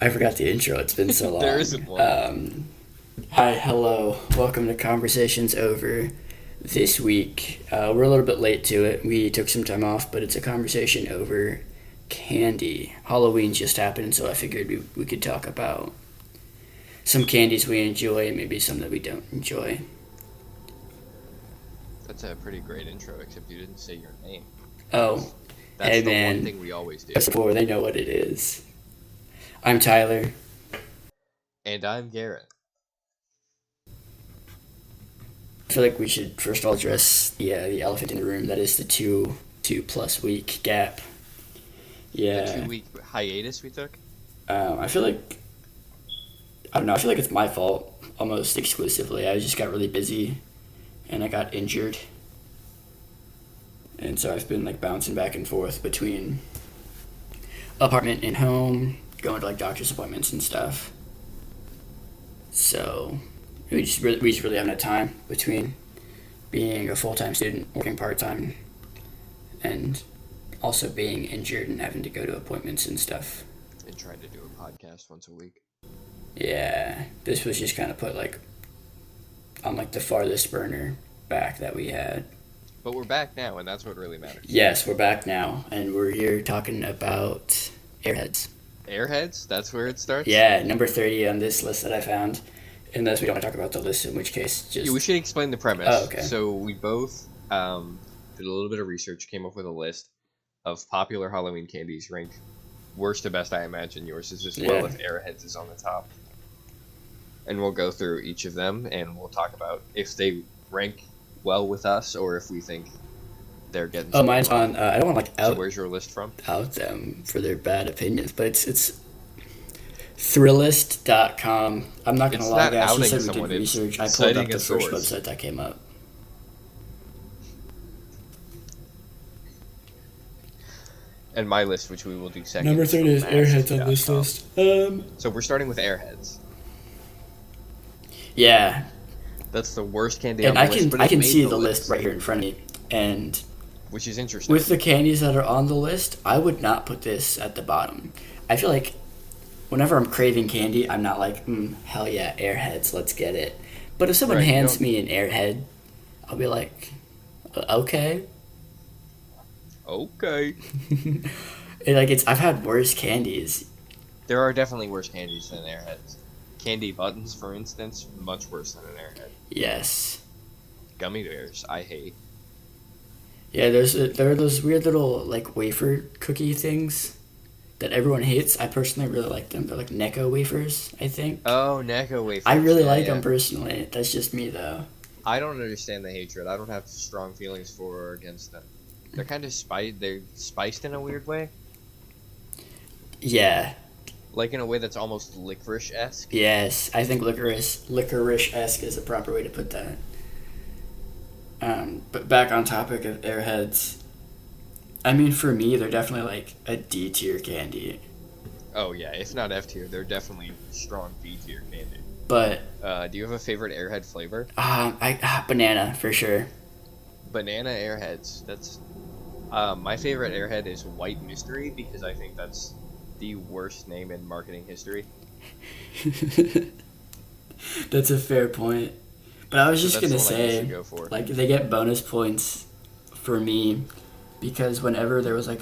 I forgot the intro. It's been so long. There isn't one. Hi, hello. Welcome to Conversations Over. This week, we're a little bit late to it. We took some time off, but it's a conversation over candy. Halloween just happened, so I figured we could talk about some candies we enjoy and maybe some that we don't enjoy. That's a pretty great intro, except you didn't say your name. Oh, That's hey the man. one thing we always do. That's before they know what it is. I'm Tyler. And I'm Garrett. I feel like we should first of all address the elephant in the room. That is the two plus week gap. The Yeah. 2-week hiatus we took. I feel like I don't know. I feel like it's my fault almost exclusively. I just got really busy, and I got injured, and so I've been like bouncing back and forth between apartment and home, going to like doctor's appointments and stuff. So we just really haven't had time between being a full time student, working part time, and also being injured and having to go to appointments and stuff. And tried to do a podcast once a week. Yeah, this was just kind of put like on like the farthest burner back that we had. But we're back now, and that's what really matters. Yes, we're back now, and we're here talking about Airheads. Airheads? That's where it starts? Yeah, number 30 on this list that I found. Unless we don't want to talk about the list, in which case just... Yeah, we should explain the premise. Oh, okay. So we both did a little bit of research, came up with a list of popular Halloween candies ranked worst to best. I imagine yours is as well, if Airheads is on the top. And we'll go through each of them, and we'll talk about if they rank well with us, or if we think they're getting... Oh, mine's on... I don't want to like So where's your list from? out them for their bad opinions, but it's Thrillist.com. I'm not going to It's lie, not guys. She outing said we did someone, it's research. I pulled citing up the a first source. website that came up. And my list, which we will do second. Number 30 is from Airheads on this Mass.com. list. So we're starting with Airheads. Yeah, That's the worst candy and on I the list, can but I it can made see the the list right here in front of me. And which is interesting. with the candies that are on the list, I would not put this at the bottom. I feel like whenever I'm craving candy, I'm not like, hell yeah, Airheads, let's get it. But if someone Right, you hands don't- me an Airhead, I'll be like, okay. Okay. I've had worse candies. There are definitely worse candies than Airheads. Candy buttons, for instance, much worse than an Airhead. Yes. Gummy bears, I hate. Yeah, there are those weird little like wafer cookie things that everyone hates. I personally really like them. They're like Necco wafers, I think. Oh, Necco wafers. I really yeah, like yeah. them personally. That's just me though. I don't understand the hatred. I don't have strong feelings for or against them. They're kind of they're spiced in a weird way. Yeah. Like in a way that's almost licorice-esque. Yes, I think licorice-esque is the proper way to put that. But back on topic of Airheads, I mean, for me, they're definitely like a D tier candy. Oh yeah, if not F tier, they're definitely strong B tier candy. But Do you have a favorite Airhead flavor? banana for sure. Banana Airheads. That's my favorite Airhead is White Mystery because I think that's the worst name in marketing history. That's a fair point. But I was just That's gonna the one I usually say, go for. like, they get bonus points for me because whenever there was like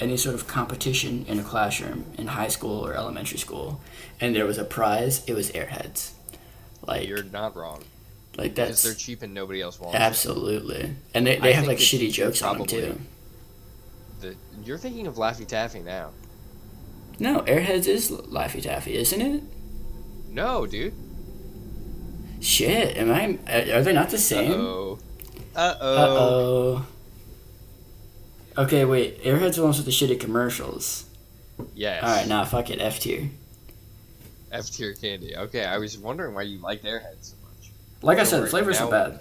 any sort of competition in a classroom in high school or elementary school, and there was a prize, it was Airheads. Like, You're not wrong. like Because that's they're cheap and nobody else wants them. absolutely, and they I have think like it's shitty jokes on them probably- too. You're thinking of Laffy Taffy now. No, Airheads is Laffy Taffy, isn't it? No, dude. Shit, are they not the same? Uh-oh. Uh-oh. Okay, wait. Airheads are the ones with the shitty commercials. Yes. Alright, nah, fuck it. F tier. F tier candy. Okay, I was wondering why you liked Airheads so much. Like I Don't said, the worry, flavors now- are bad.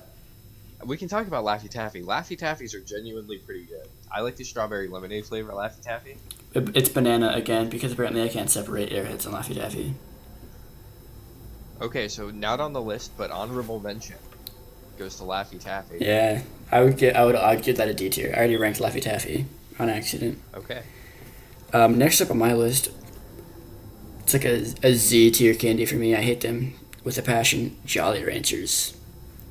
We can talk about Laffy Taffy. Laffy Taffies are genuinely pretty good. I like the strawberry lemonade flavor Laffy Taffy. It's banana again, because apparently I can't separate Airheads and Laffy Taffy. Okay, so not on the list, but honorable mention goes to Laffy Taffy. Yeah, I'd give that a D tier. I already ranked Laffy Taffy on accident. Okay. Next up on my list, It's like a Z tier candy for me. I hate them with a passion. Jolly Ranchers.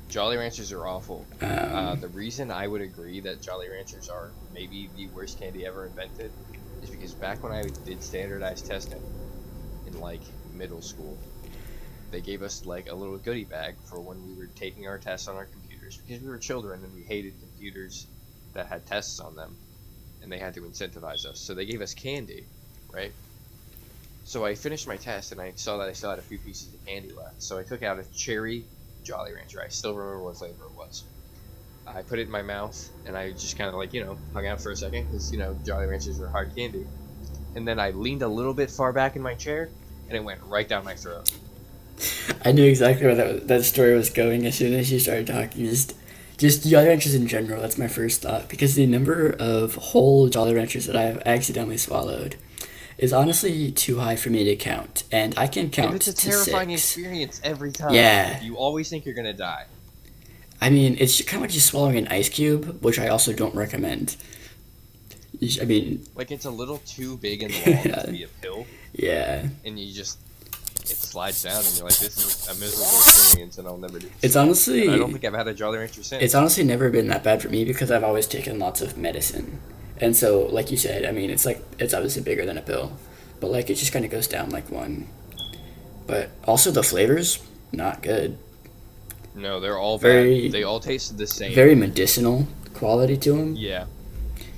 Jolly Ranchers are awful. Um, The reason I would agree that Jolly Ranchers are maybe the worst candy ever invented is because back when I did standardized testing in like middle school, they gave us like a little goodie bag for when we were taking our tests on our computers because we were children and we hated computers that had tests on them and they had to incentivize us. So they gave us candy, right? So I finished my test and I saw that I still had a few pieces of candy left. So I took out a cherry Jolly Rancher. I still remember what flavor it was. I put it in my mouth and I just kind of like, hung out for a second because, Jolly Ranchers were hard candy. And then I leaned a little bit far back in my chair and it went right down my throat. I knew exactly where that story was going as soon as you started talking. Just Jolly Ranchers in general, that's my first thought. Because the number of whole Jolly Ranchers that I have accidentally swallowed is honestly too high for me to count. And I can count And it's a to terrifying 6. experience every time. Yeah. You always think you're going to die. I mean, it's kind of like just swallowing an ice cube, which I also don't recommend. I mean, Like, it's a little too big and long Yeah. to be a pill. yeah. And it slides down and you're like, this is a miserable experience and I'll never do this. It's honestly, And I don't think I've had a Jolly Rancher since. it's honestly never been that bad for me because I've always taken lots of medicine. And so, like you said, I mean, it's obviously bigger than a pill, but like it just kind of goes down like one. But also the flavors, not good. No, they're all Very- bad. They all taste the same. Very medicinal quality to them. Yeah.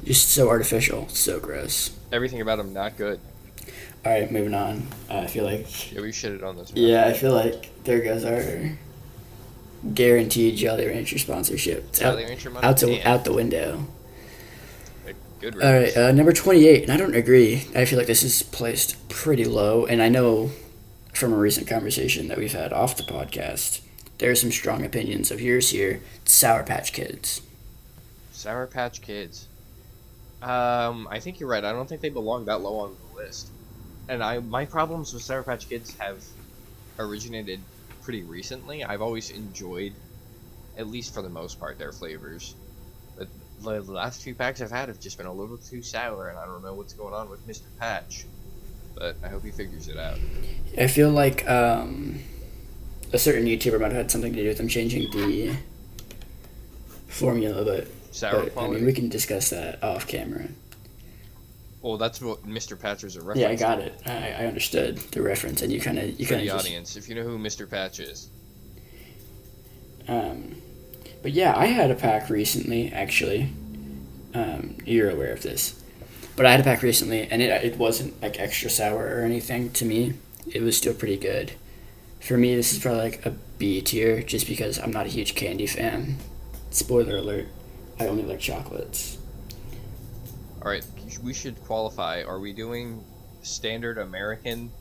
Just so artificial, so gross. Everything about them not good. All right, moving on. I feel like, Yeah, we shitted on this one. yeah, I feel like there goes our guaranteed Jolly Rancher sponsorship. It's Jolly Rancher money? out Damn. the window. Good All right, riddance. number 28, and I don't agree. I feel like this is placed pretty low, and I know from a recent conversation that we've had off the podcast, there are some strong opinions of yours here. Sour Patch Kids. Sour Patch Kids. I think you're right. I don't think they belong that low on the list. And my problems with Sour Patch Kids have originated pretty recently. I've always enjoyed, at least for the most part, their flavors. But the last few packs I've had have just been a little too sour, and I don't know what's going on with Mr. Patch. But I hope he figures it out. I feel like a certain YouTuber might have had something to do with them changing the formula, but Sour I quality? mean, we can discuss that off camera. Well, that's what Mr. Patch was a reference Yeah, I got it. I understood the reference, and you kind of for the just. audience. If you know who Mr. Patch is. But yeah, I had a pack recently, actually. You're aware of this. But I had a pack recently, and it wasn't like extra sour or anything to me. It was still pretty good. For me, this is probably like a B tier, just because I'm not a huge candy fan. Spoiler alert, I only like chocolates. Alright, we should qualify. Are we doing standard American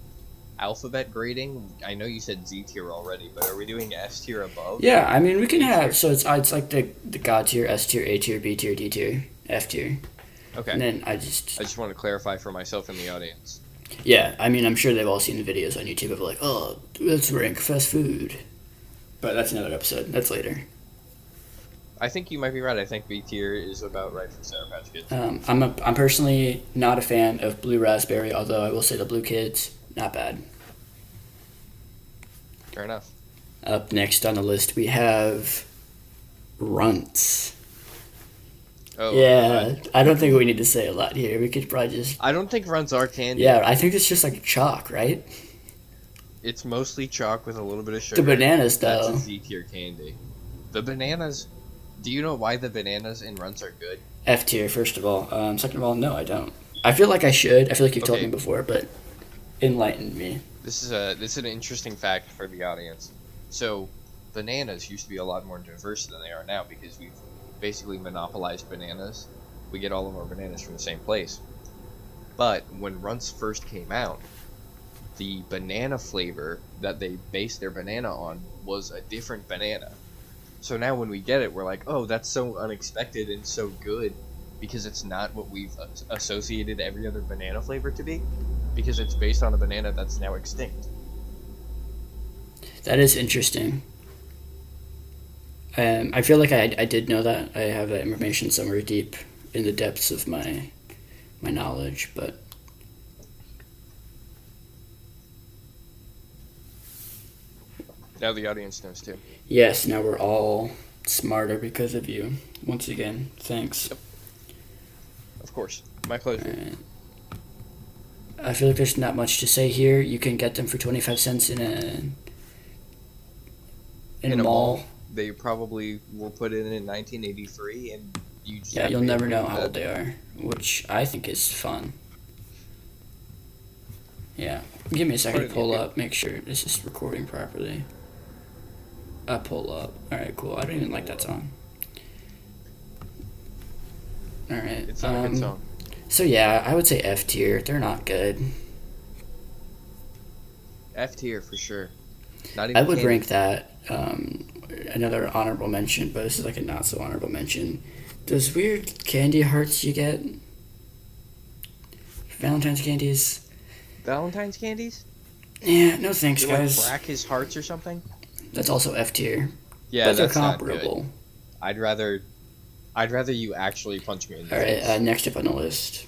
alphabet grading? I know you said Z tier already, but are we doing S tier above? Yeah, I mean, we can have, so it's like the God tier, S tier, A tier, B tier, D tier, F tier. Okay. And then I just want to clarify for myself and the audience. yeah, I mean, I'm sure they've all seen the videos on YouTube of like, oh, let's rank fast food. But that's another episode. That's later. I think you might be right. I think B tier is about right for Sour Patch Kids. I'm personally not a fan of Blue Raspberry, although I will say the Blue Kids, not bad. Fair enough. Up next on the list, we have Runts. Oh, Yeah, I don't think we need to say a lot here. We could probably just. I don't think Runs are candy. Yeah, I think it's just like chalk, right? It's mostly chalk with a little bit of sugar. The bananas, That's though. a Z tier candy. The bananas. Do you know why the bananas in Runs are good? F tier, first of all. Second of all, no, I don't. I feel like I should. I feel like you've told Okay. me before, but enlighten me. This is an interesting fact for the audience. So, bananas used to be a lot more diverse than they are now because we've basically monopolized bananas. We get all of our bananas from the same place. But when Runts first came out, the banana flavor that they based their banana on was a different banana. So now when we get it, we're like, oh, that's so unexpected and so good because it's not what we've associated every other banana flavor to be, because it's based on a banana that's now extinct. That is interesting. I feel like I did know that. I have that information somewhere deep in the depths of my knowledge, but Now the audience knows too. Yes, now we're all smarter because of you. Once again, thanks. Yep. Of course. My pleasure. Alright. I feel like there's not much to say here. You can get them for 25 cents in a mall. They probably were put in 1983, and you just Yeah, have you'll to never pay know for how that. old they are, which I think is fun. Yeah. Give me a second Part to of the pull appeal. up, make sure this is recording properly. I pull up. Alright, cool. I don't even like that song. Alright. It's not a good song. So yeah, I would say F tier. They're not good. F tier for sure. Not even I would candy. rank that another honorable mention, but this is like a not so honorable mention. Those weird candy hearts you get, Valentine's candies. Valentine's candies? Yeah, no thanks, You like guys. Brach's hearts or something? That's also F tier. Yeah, but they're that's not good. comparable. I'd rather you actually punch me in the All right, face. next up on the list.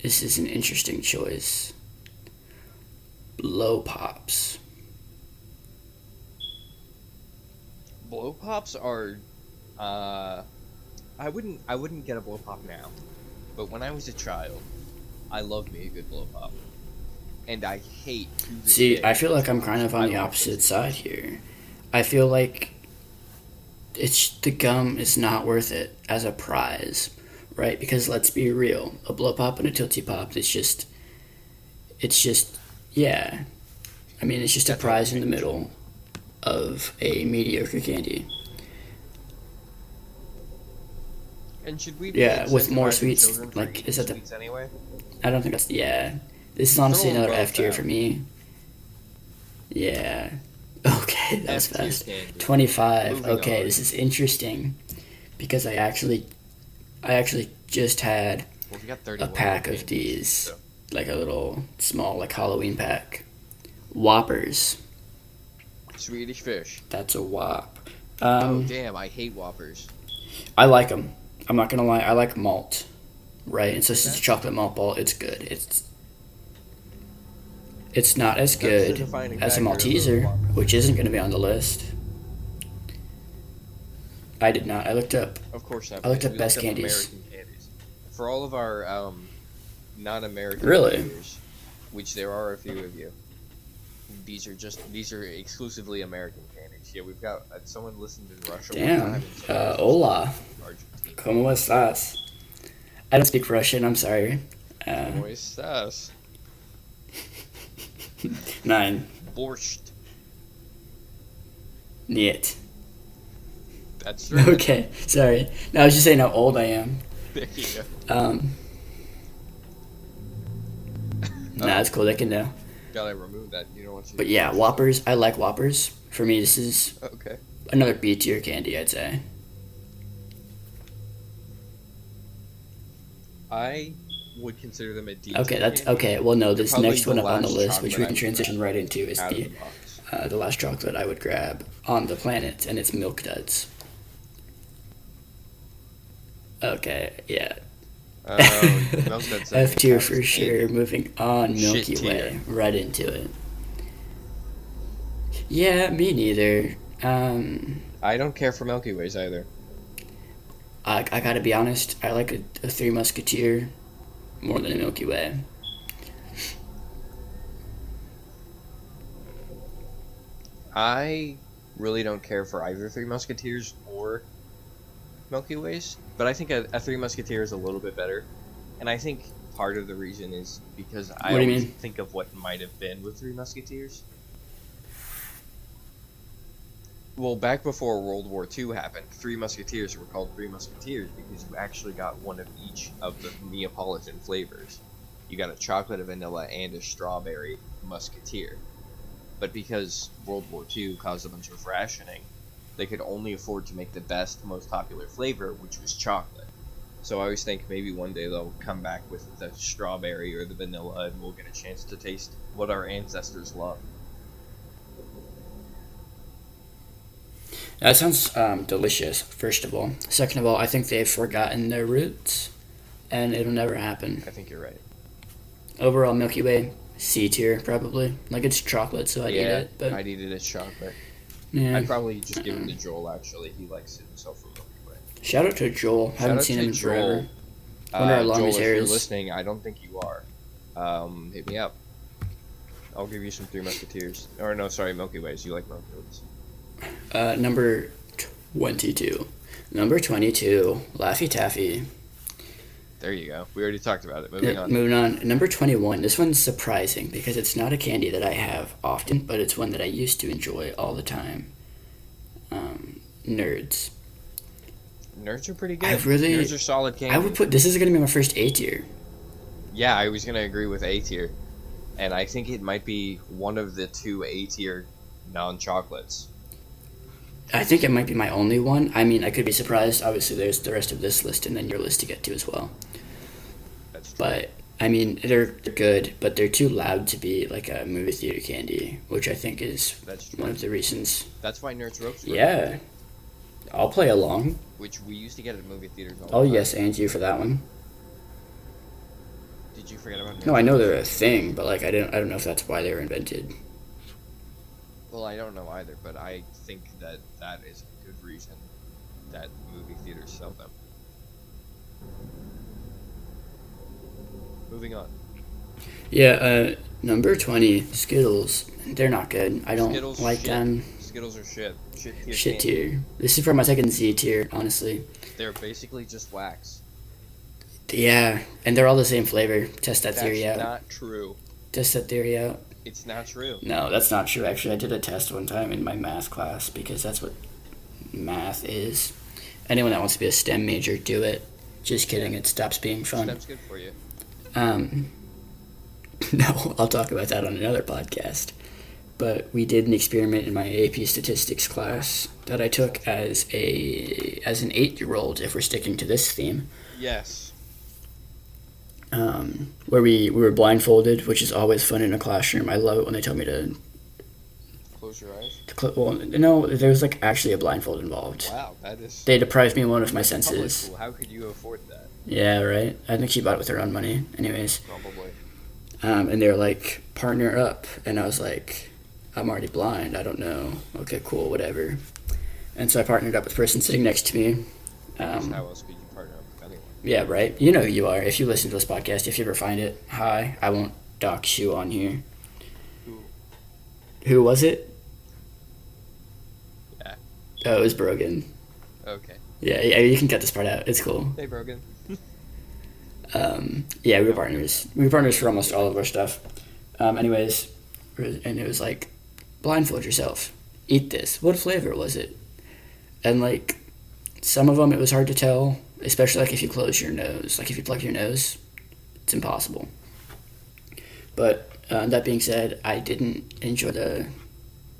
This is an interesting choice. Blow pops. Blow pops are, I wouldn't get a blow pop now, but when I was a child, I loved me a good blow pop, and I hate. to this See, day I feel like I'm kind of on I the love opposite those. side here. I feel like the gum is not worth it as a prize, right? Because let's be real, a blow pop and a Tootsie Pop, it's just, yeah. I mean, it's just a That's all prize in the candy. middle of a mediocre candy. And should we? Be Yeah, with more incentivizing sweets, children for like, eating is that the- sweets anyway? I don't think that's, yeah. This is honestly Throw 'em another both F tier out. for me. Yeah. Okay, that was F tier fast. candy. 25. Moving Okay, on. this is interesting because I actually just had Well, we got a 31 pack of candies, these, so- like a little small, like Halloween pack. Whoppers. Swedish fish. That's a whop. Oh damn! I hate Whoppers. I like them. I'm not gonna lie. I like malt, right? And so since it's Okay. a chocolate malt ball, it's good. It's not as That's the good defining as a factor of a Malteser, Whopper. which isn't going to be on the list. I did not. I looked up. Of course not. I looked because up we best candies. American candies. For all of our non-American Really? viewers, which there are a few of you, these are exclusively American candies. Yeah, we've got someone listened in Russia. one Damn. time and someone Hola. in Argentina. ¿Cómo estás? I don't speak Russian. I'm sorry. ¿Cómo estás? 9. Borscht. Niet. That's right. Okay. Sorry. No, I was just saying how old I am. There you go. Nah, it's cool. They can know. Gotta remove that. You don't want to. But yeah, Whoppers. I like Whoppers. For me, this is Okay. another B tier candy, I'd say. I would consider them a D. Okay, tier that's candy. okay. Well, no, this Probably next the one up on the last list, which we chocolate can I transition would right into, is out of the the box. the last chocolate I would grab on the planet, and it's Milk Duds. Okay, yeah. Oh, Milk Duds F tier counts for as sure. candy. Moving on, Shit Milky tier. Way, right into it. Yeah, me neither. I don't care for Milky Ways either. I gotta be honest. I like a Three Musketeer more than a Milky Way. I really don't care for either Three Musketeers or Milky Ways, but I think a Three Musketeer is a little bit better. And I think part of the reason is because I What do you always mean? think of what might have been with Three Musketeers. Well, back before World War II happened, Three Musketeers were called Three Musketeers because you actually got one of each of the Neapolitan flavors. You got a chocolate, a vanilla, and a strawberry Musketeer. But because World War II caused a bunch of rationing, they could only afford to make the best, most popular flavor, which was chocolate. So I always think maybe one day they'll come back with the strawberry or the vanilla and we'll get a chance to taste what our ancestors loved. That sounds delicious, first of all. Second of all, I think they've forgotten their roots, and it'll never happen. I think you're right. Overall, Milky Way, C tier probably. Like it's chocolate, so I'd eat it. But I'd eat it as chocolate. yeah. I'd probably just give him to Joel. Actually, he likes it himself from Milky Way. Shout out to Joel. Haven't seen him in forever. Wonder how long Joel, his hair if you're is. listening, I don't think you are. Hit me up. I'll give you some Three Musketeers. Or no, sorry, Milky Ways. You like Milky Ways. Number 22. Number 22, Laffy Taffy. There you go. We already talked about it. Moving on. Moving on. Number 21. This one's surprising because it's not a candy that I have often, but it's one that I used to enjoy all the time. Nerds. Nerds are pretty good. Nerds are solid candy. I would put this is going to be my first A tier. Yeah, I was going to agree with A tier. And I think it might be one of the 2 A tier non-chocolates. I think it might be my only one. I mean, I could be surprised. Obviously, there's the rest of this list and then your list to get to as well. That's true. But, I mean, they're good, but they're too loud to be like a movie theater candy, which I think is one of the reasons. That's why Nerds Ropes were Yeah. I'll play along. Which we used to get at movie theaters all the Oh, time. yes, and you for that one. Did you forget about Nerds No, I know Ropes? they're a thing, but like I don't know if that's why they were invented. Well, I don't know either, but I think that is a good reason that movie theaters sell them. Moving on. Yeah, number 20, Skittles. They're not good. I don't Skittles like shit. them. Skittles are shit. Shit candy. tier. This is for my second Z tier, honestly. They're basically just wax. Yeah, and they're all the same flavor. Test that theory out. That's not true. Test that theory out. It's not true. No, that's not true. Actually, I did a test one time in my math class because that's what math is. Anyone that wants to be a STEM major, do it. Just kidding. It stops being fun. STEM's good for you. No, I'll talk about that on another podcast. But we did an experiment in my AP statistics class that I took as an 8-year-old, if we're sticking to this theme. Yes. Where we were blindfolded, which is always fun in a classroom. I love it when they tell me to Close your eyes. well, no, there was like actually a blindfold involved. Wow, that is. They deprived me of one of my Public senses. school. How could you afford that? Yeah, right. I think she bought it with her own money. Anyways, Probably. and they were like, partner up, and I was like, I'm already blind. I don't know. Okay, cool, whatever. And so I partnered up with the person sitting next to me. How else could you partner up with anyone? Yeah, right. You know who you are. If you listen to this podcast, if you ever find it, hi. I won't dox you on here. Who was it? Yeah. Oh, it was Brogan. Okay. Yeah, you can cut this part out. It's cool. Hey, Brogan. Yeah, we were partners. We were partners for almost all of our stuff. Anyways, and it was like, blindfold yourself. Eat this. What flavor was it? And like, some of them it was hard to tell, especially like if you close your nose. Like if you plug your nose, it's impossible. But that being said, I didn't enjoy the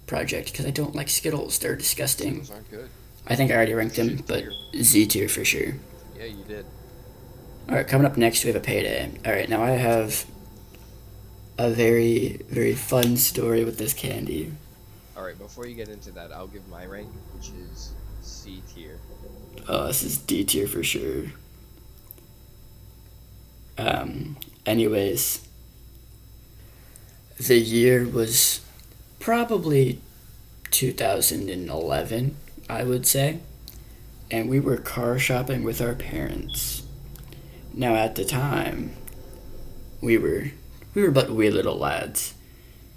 project because I don't like Skittles. They're disgusting. Those aren't good. I think I already ranked them, Shit but tier. Z tier for sure. Yeah, you did. All right, coming up next, we have a payday. All right, now I have a very, very fun story with this candy. All right, before you get into that, I'll give my rank, which is C tier. Oh, this is D tier for sure. Anyways, the year was probably 2011, I would say, and we were car shopping with our parents. Now, at the time, we were but wee little lads,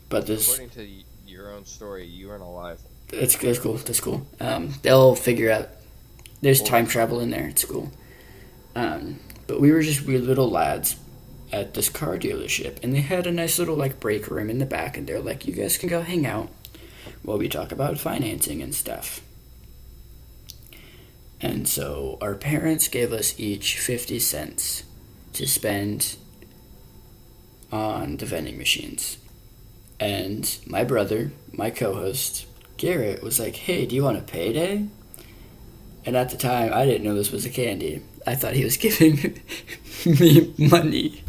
but this According to your own story, you weren't alive. that's cool. That's cool. They'll figure out. There's time travel in there. It's cool. But we were just weird little lads at this car dealership, and they had a nice little like break room in the back, and they're like, "You guys can go hang out while we talk about financing and stuff." And so our parents gave us each 50 cents to spend on the vending machines. And my brother, my co-host, Garrett, was like, "Hey, do you want a payday?" And at the time, I didn't know this was a candy. I thought he was giving me money.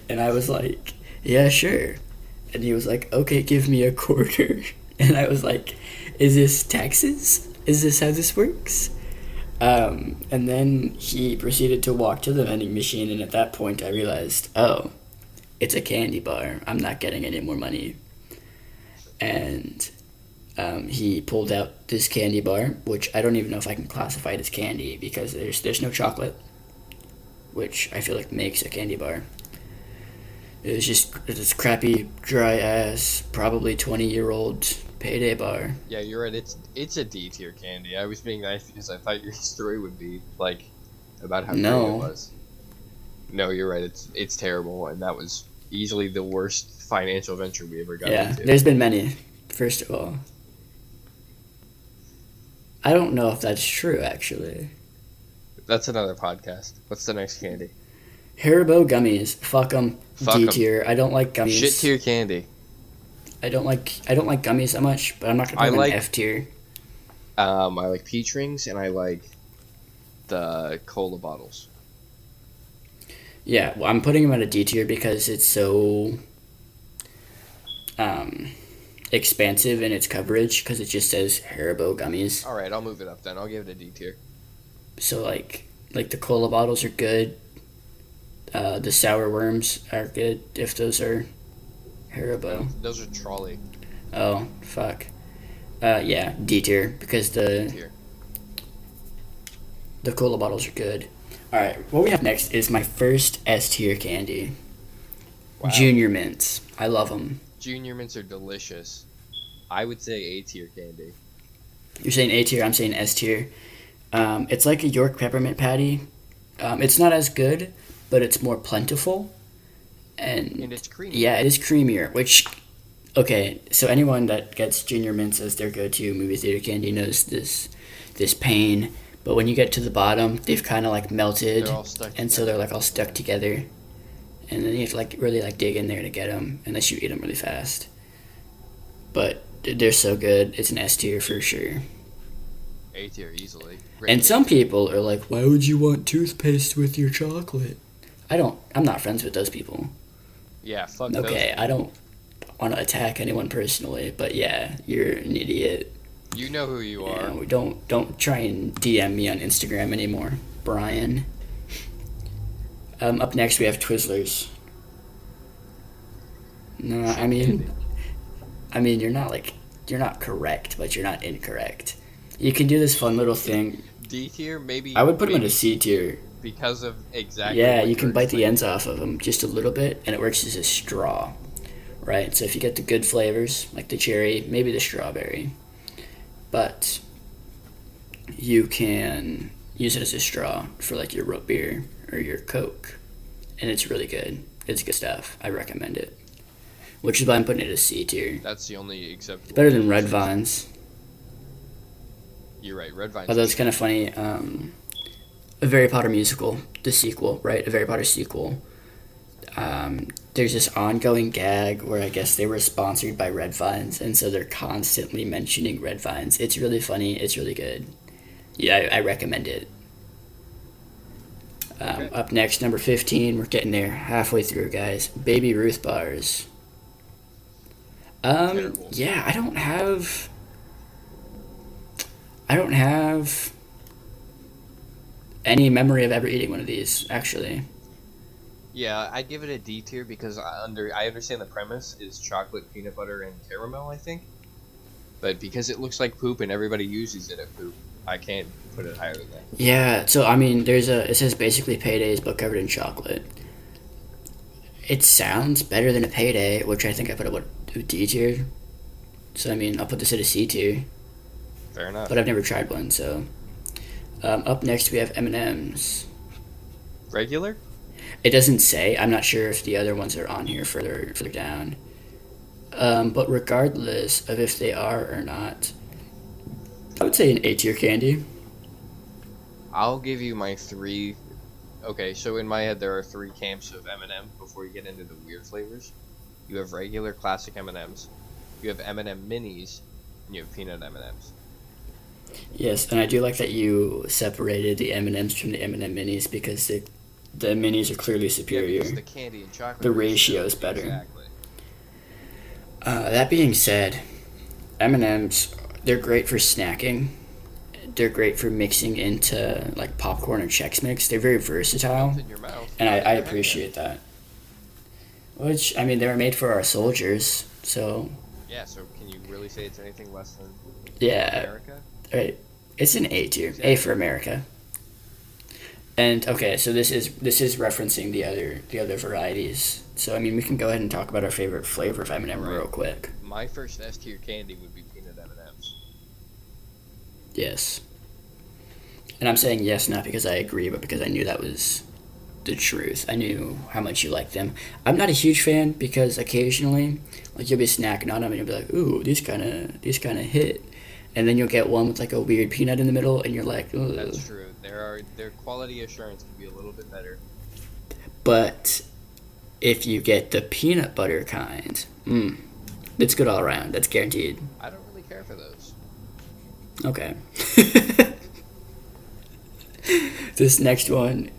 And I was like, "Yeah, sure." And he was like, "Okay, give me a quarter." And I was like, "Is this taxes? Is this how this works?" And then he proceeded to walk to the vending machine, and at that point I realized, oh, it's a candy bar. I'm not getting any more money. And he pulled out this candy bar, which I don't even know if I can classify it as candy because there's no chocolate, which I feel like makes a candy bar. It's just this crappy, dry ass, probably 20-year-old payday bar. Yeah, you're right. It's a D tier candy. I was being nice because I thought your story would be like about how great it was. No, you're right. It's terrible, and that was easily the worst financial venture we ever got into. There's been many. First of all, I don't know if that's true. Actually, that's another podcast. What's the next candy? Haribo gummies. Fuck them. D tier. I don't like gummies. Shit tier candy. I don't like gummies that much, but I'm not gonna put them in F tier. I like peach rings and I like the cola bottles. Yeah, well, I'm putting them at a D tier because it's so expansive in its coverage because it just says Haribo gummies. All right, I'll move it up then. I'll give it a D tier. So like the cola bottles are good. The sour worms are good if those are Haribo. Those are Trolley. Oh, fuck. Yeah, D tier because the cola bottles are good. All right, what we have next is my first S tier candy. Wow. Junior Mints. I love them. Junior Mints are delicious. I would say A tier candy. You're saying A tier, I'm saying S tier. It's like a York peppermint patty. It's not as good, but it's more plentiful. And it's creamy. Yeah, it is creamier, which... Okay, so anyone that gets Junior Mints as their go-to movie theater candy knows this pain. But when you get to the bottom, they've kind of like melted, and so they're like all stuck together. And then you have to like really like dig in there to get them, unless you eat them really fast. But they're so good. It's an S tier for sure. A tier easily. And some people are like, why would you want toothpaste with your chocolate? I'm not friends with those people. Yeah, fuck those. Okay, I don't want to attack anyone personally, but yeah, you're an idiot. You know who you are. Yeah, don't try and DM me on Instagram anymore, Brian. Up next we have Twizzlers. No, I mean you're not correct, but you're not incorrect. You can do this fun little thing. D tier, maybe. I would put them in a C tier. Because of exactly. Yeah, you can bite the ends off of them just a little bit, and it works as a straw, right? So if you get the good flavors, like the cherry, maybe the strawberry, but you can use it as a straw for like your root beer or your Coke, and it's really good. It's good stuff. I recommend it. Which is why I'm putting it as C tier. That's the only acceptable. Better than Red Vines. You're right, Red Vines. Although it's kind of funny. A Harry Potter musical, the sequel, right? A Harry Potter sequel. There's this ongoing gag where I guess they were sponsored by Red Vines, and so they're constantly mentioning Red Vines. It's really funny. It's really good. Yeah, I recommend it. Okay. Up next, number 15. We're getting there, halfway through, guys. Baby Ruth bars. Yeah, I don't have any memory of ever eating one of these, actually. Yeah, I'd give it a D tier because I understand the premise is chocolate, peanut butter, and caramel, I think. But because it looks like poop and everybody uses it at poop, I can't put it higher than that. Yeah, so I mean, it says basically paydays but covered in chocolate. It sounds better than a payday, which I think I put a D tier. So I mean, I'll put this at a C tier. Fair enough. But I've never tried one, so. Up next we have M&M's. Regular? It doesn't say. I'm not sure if the other ones are on here further down. But regardless of if they are or not, I would say an A tier candy. I'll give you my 3. Okay, so in my head there are 3 camps of M&M before you get into the weird flavors. You have regular classic M&Ms. You have M&M minis, and you have peanut M&Ms. Yes, and I do like that you separated the M&Ms from the M&M minis because the minis are clearly superior. Yeah, the candy and chocolate. The ratio is better. Exactly. That being said, M&Ms, they're great for snacking. They're great for mixing into like popcorn or Chex Mix. They're very versatile, In your mouth. and I appreciate that. Which, I mean, they were made for our soldiers, so Yeah, so can you really say it's anything less than yeah, America? right. It's an A tier, A Exactly. for America. And okay, so this is referencing the other varieties. So I mean, we can go ahead and talk about our favorite flavor of M&M Right. real quick. My first S tier candy would be peanut M&Ms. Yes, and I'm saying yes not because I agree, but because I knew that was the truth. I knew how much you like them. I'm not a huge fan because occasionally, like you'll be snacking on them and you'll be like, "Ooh, these kind of hit," and then you'll get one with like a weird peanut in the middle, and you're like, "Ugh." That's true. Their quality assurance can be a little bit better. But if you get the peanut butter kind, it's good all around. That's guaranteed. I don't really care for those. Okay. This next one,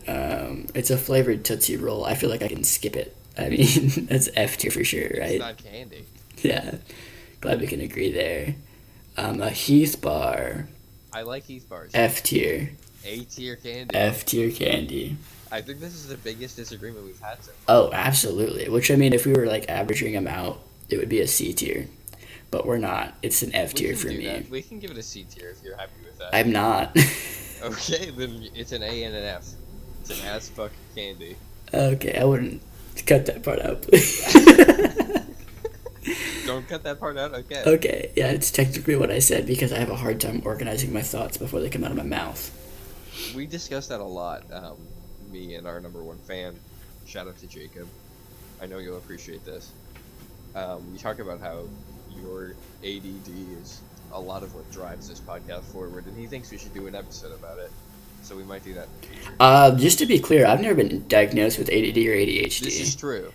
it's a flavored Tootsie Roll. I feel like I can skip it. I mean, that's F tier for sure, It's right? not candy. Yeah. Glad we can agree there. A Heath bar, I like Heath bars. F tier. A tier candy. F tier candy. I think this is the biggest disagreement we've had so far. Oh, absolutely. Which I mean, if we were like averaging them out, it would be a C tier. But we're not. It's an F We tier can for do me. that. We can give it a C tier if you're happy with that. I'm not. Okay, then it's an A and an F. It's an ass fuck candy. Okay, I wouldn't cut that part out, please. Don't cut that part out. Okay. Okay, yeah, it's technically what I said because I have a hard time organizing my thoughts before they come out of my mouth. We discussed that a lot. Me and our number one fan. Shout out to Jacob. I know you'll appreciate this. We talk about how your ADD is a lot of what drives this podcast forward, and he thinks we should do an episode about it. So we might do that in the future. Just to be clear, I've never been diagnosed with ADD or This is ADHD. true.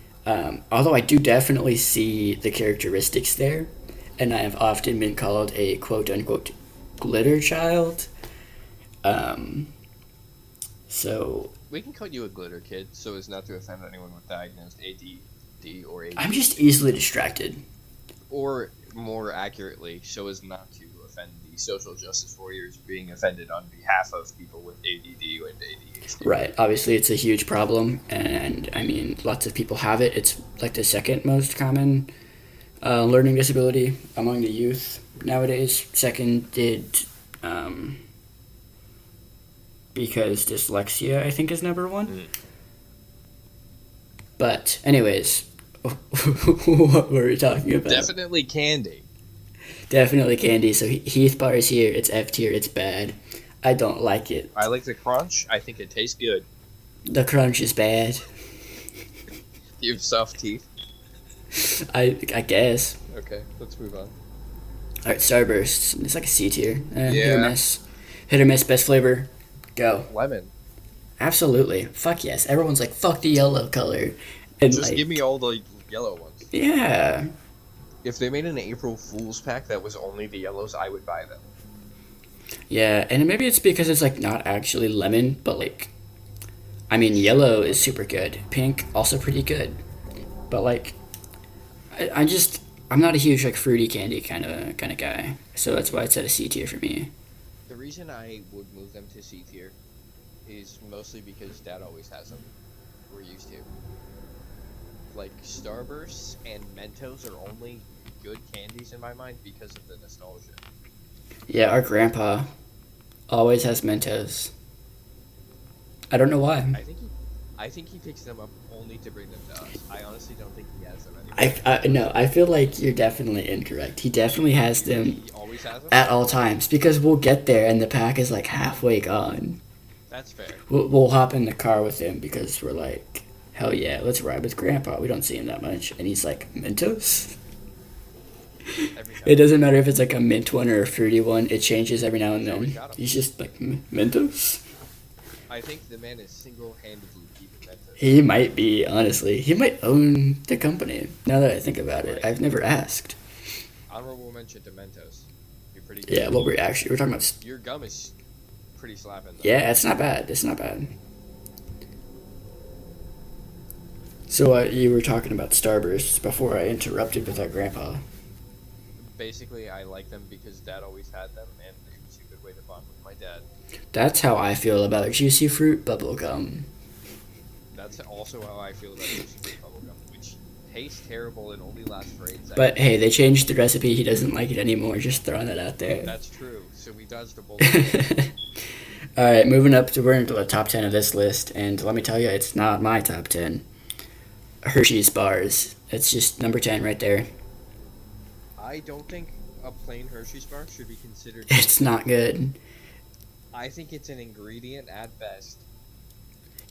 Although I do definitely see the characteristics there, and I have often been called a quote unquote glitter child. So We can call you a glitter kid, so as not to offend anyone with diagnosed ADD or ADHD. I'm just easily distracted. Or more accurately, so as not to offend the social justice warriors being offended on behalf of people with ADD and ADHD. Right. Obviously, it's a huge problem, and I mean, lots of people have it. It's like the second most common learning disability among the youth nowadays. Second did because dyslexia, I think, is number one. Mm. But, anyways, what were we talking about? Definitely candy. Definitely candy. So Heath bar is here. It's F tier. It's bad. I don't like it. I like the crunch. I think it tastes good. The crunch is bad. You have soft teeth. I guess. Okay, let's move on. All right, Starburst. It's like a C tier. Hit or Yeah. miss. Hit or miss. Best flavor. Go. Lemon. Absolutely. Fuck yes. Everyone's like, fuck the yellow color. And Just like, give me all the yellow ones. yeah. If they made an April Fool's pack that was only the yellows, I would buy them. Yeah, and maybe it's because it's like not actually lemon, but like, I mean, yellow is super good. Pink also pretty good, but like, I'm not a huge like fruity candy kind of guy, so that's why it's at a C tier for me. The reason I would move them to C tier is mostly because Dad always has them. We're used to. Like, Starbursts and Mentos are only good candies in my mind because of the nostalgia. Yeah, our grandpa always has Mentos. I don't know why. I think he picks them up only to bring them to us. I honestly don't think he has them anymore. No, I feel like you're definitely incorrect. He definitely has them He always has them? at all times because we'll get there and the pack is like halfway gone. That's fair. We'll hop in the car with him because we're like, hell yeah, let's ride with Grandpa. We don't see him that much, and he's like, Mentos. Every time. It doesn't matter if it's like a mint one or a fruity one. It changes every now and He's always then. got 'em. He's just like Mentos. I think the man is single-handedly keeping Mentos. He might be, honestly. He might own the company. Now that I think about it, Right. I've never asked. Honorable mention to Mentos. You're pretty good. Yeah, what we're talking about. Your gum is pretty slapping, though. Yeah, it's not bad. It's not bad. So you were talking about Starbursts before I interrupted with our grandpa. Basically, I like them because Dad always had them, and it was a good way to bond with my dad. That's how I feel about juicy fruit bubblegum. That's also how I feel about juicy fruit bubblegum, which tastes terrible and only lasts for 8 seconds. But hey, they changed the recipe. He doesn't like it anymore. Just throwing that out there. That's true. So we dodged a bullet. All right, moving up to we're into the top 10 of this list, and let me tell you, it's not my top 10. Hershey's bars. It's just number 10 right there. I don't think a plain Hershey's bar should be considered. It's not good. I think it's an ingredient at best.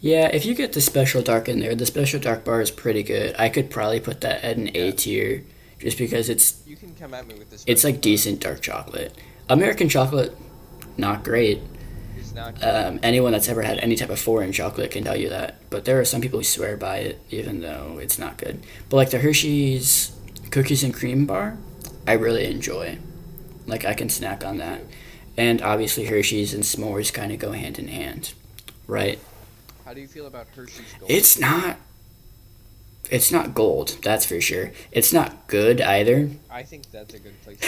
Yeah, if you get the special dark in there, the special dark bar is pretty good. I could probably put that at an A tier, just because You can come at me with this. it's like decent dark chocolate. American chocolate, not great. It's not good. Anyone that's ever had any type of foreign chocolate can tell you that. But there are some people who swear by it, even though it's not good. But like the Hershey's cookies and cream bar, I really enjoy. Like I can snack on that. And obviously Hershey's and s'mores kind of go hand in hand, right? How do you feel about Hershey's Gold? It's not gold, that's for sure. It's not good either. I think that's a good place.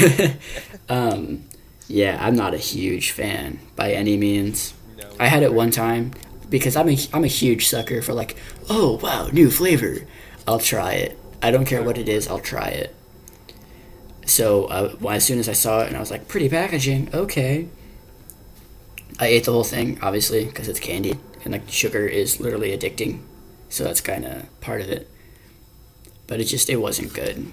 To Yeah, I'm not a huge fan by any means. No. I had it one time because I'm a huge sucker for like, oh wow, new flavor. I'll try it. I don't care what it is. I'll try it. So as soon as I saw it and I was like, pretty packaging, okay. I ate the whole thing, obviously, because it's candy and like sugar is literally addicting, so that's kind of part of it. But it wasn't good.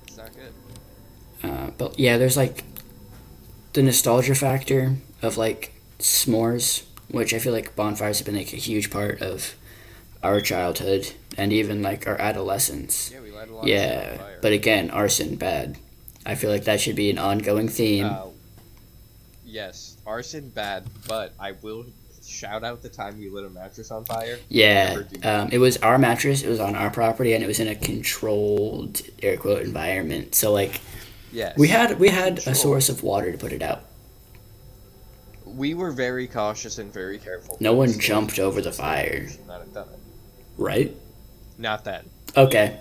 It's not good. But yeah, there's like the nostalgia factor of like s'mores, which I feel like bonfires have been like a huge part of our childhood and even like our adolescence. Yeah, we light a lot of shit on Yeah, fire. but again, arson bad. I feel like that should be an ongoing theme. Yes, arson bad, but I will shout out the time we lit a mattress on fire. Yeah, Never do that. it was our mattress. It was on our property, and it was in a controlled air quote environment. So like, Yes. we had a Control. source of water to put it out. We were very cautious and very careful. No one Still, jumped over the fire, should not have done it. right? Not then. Okay.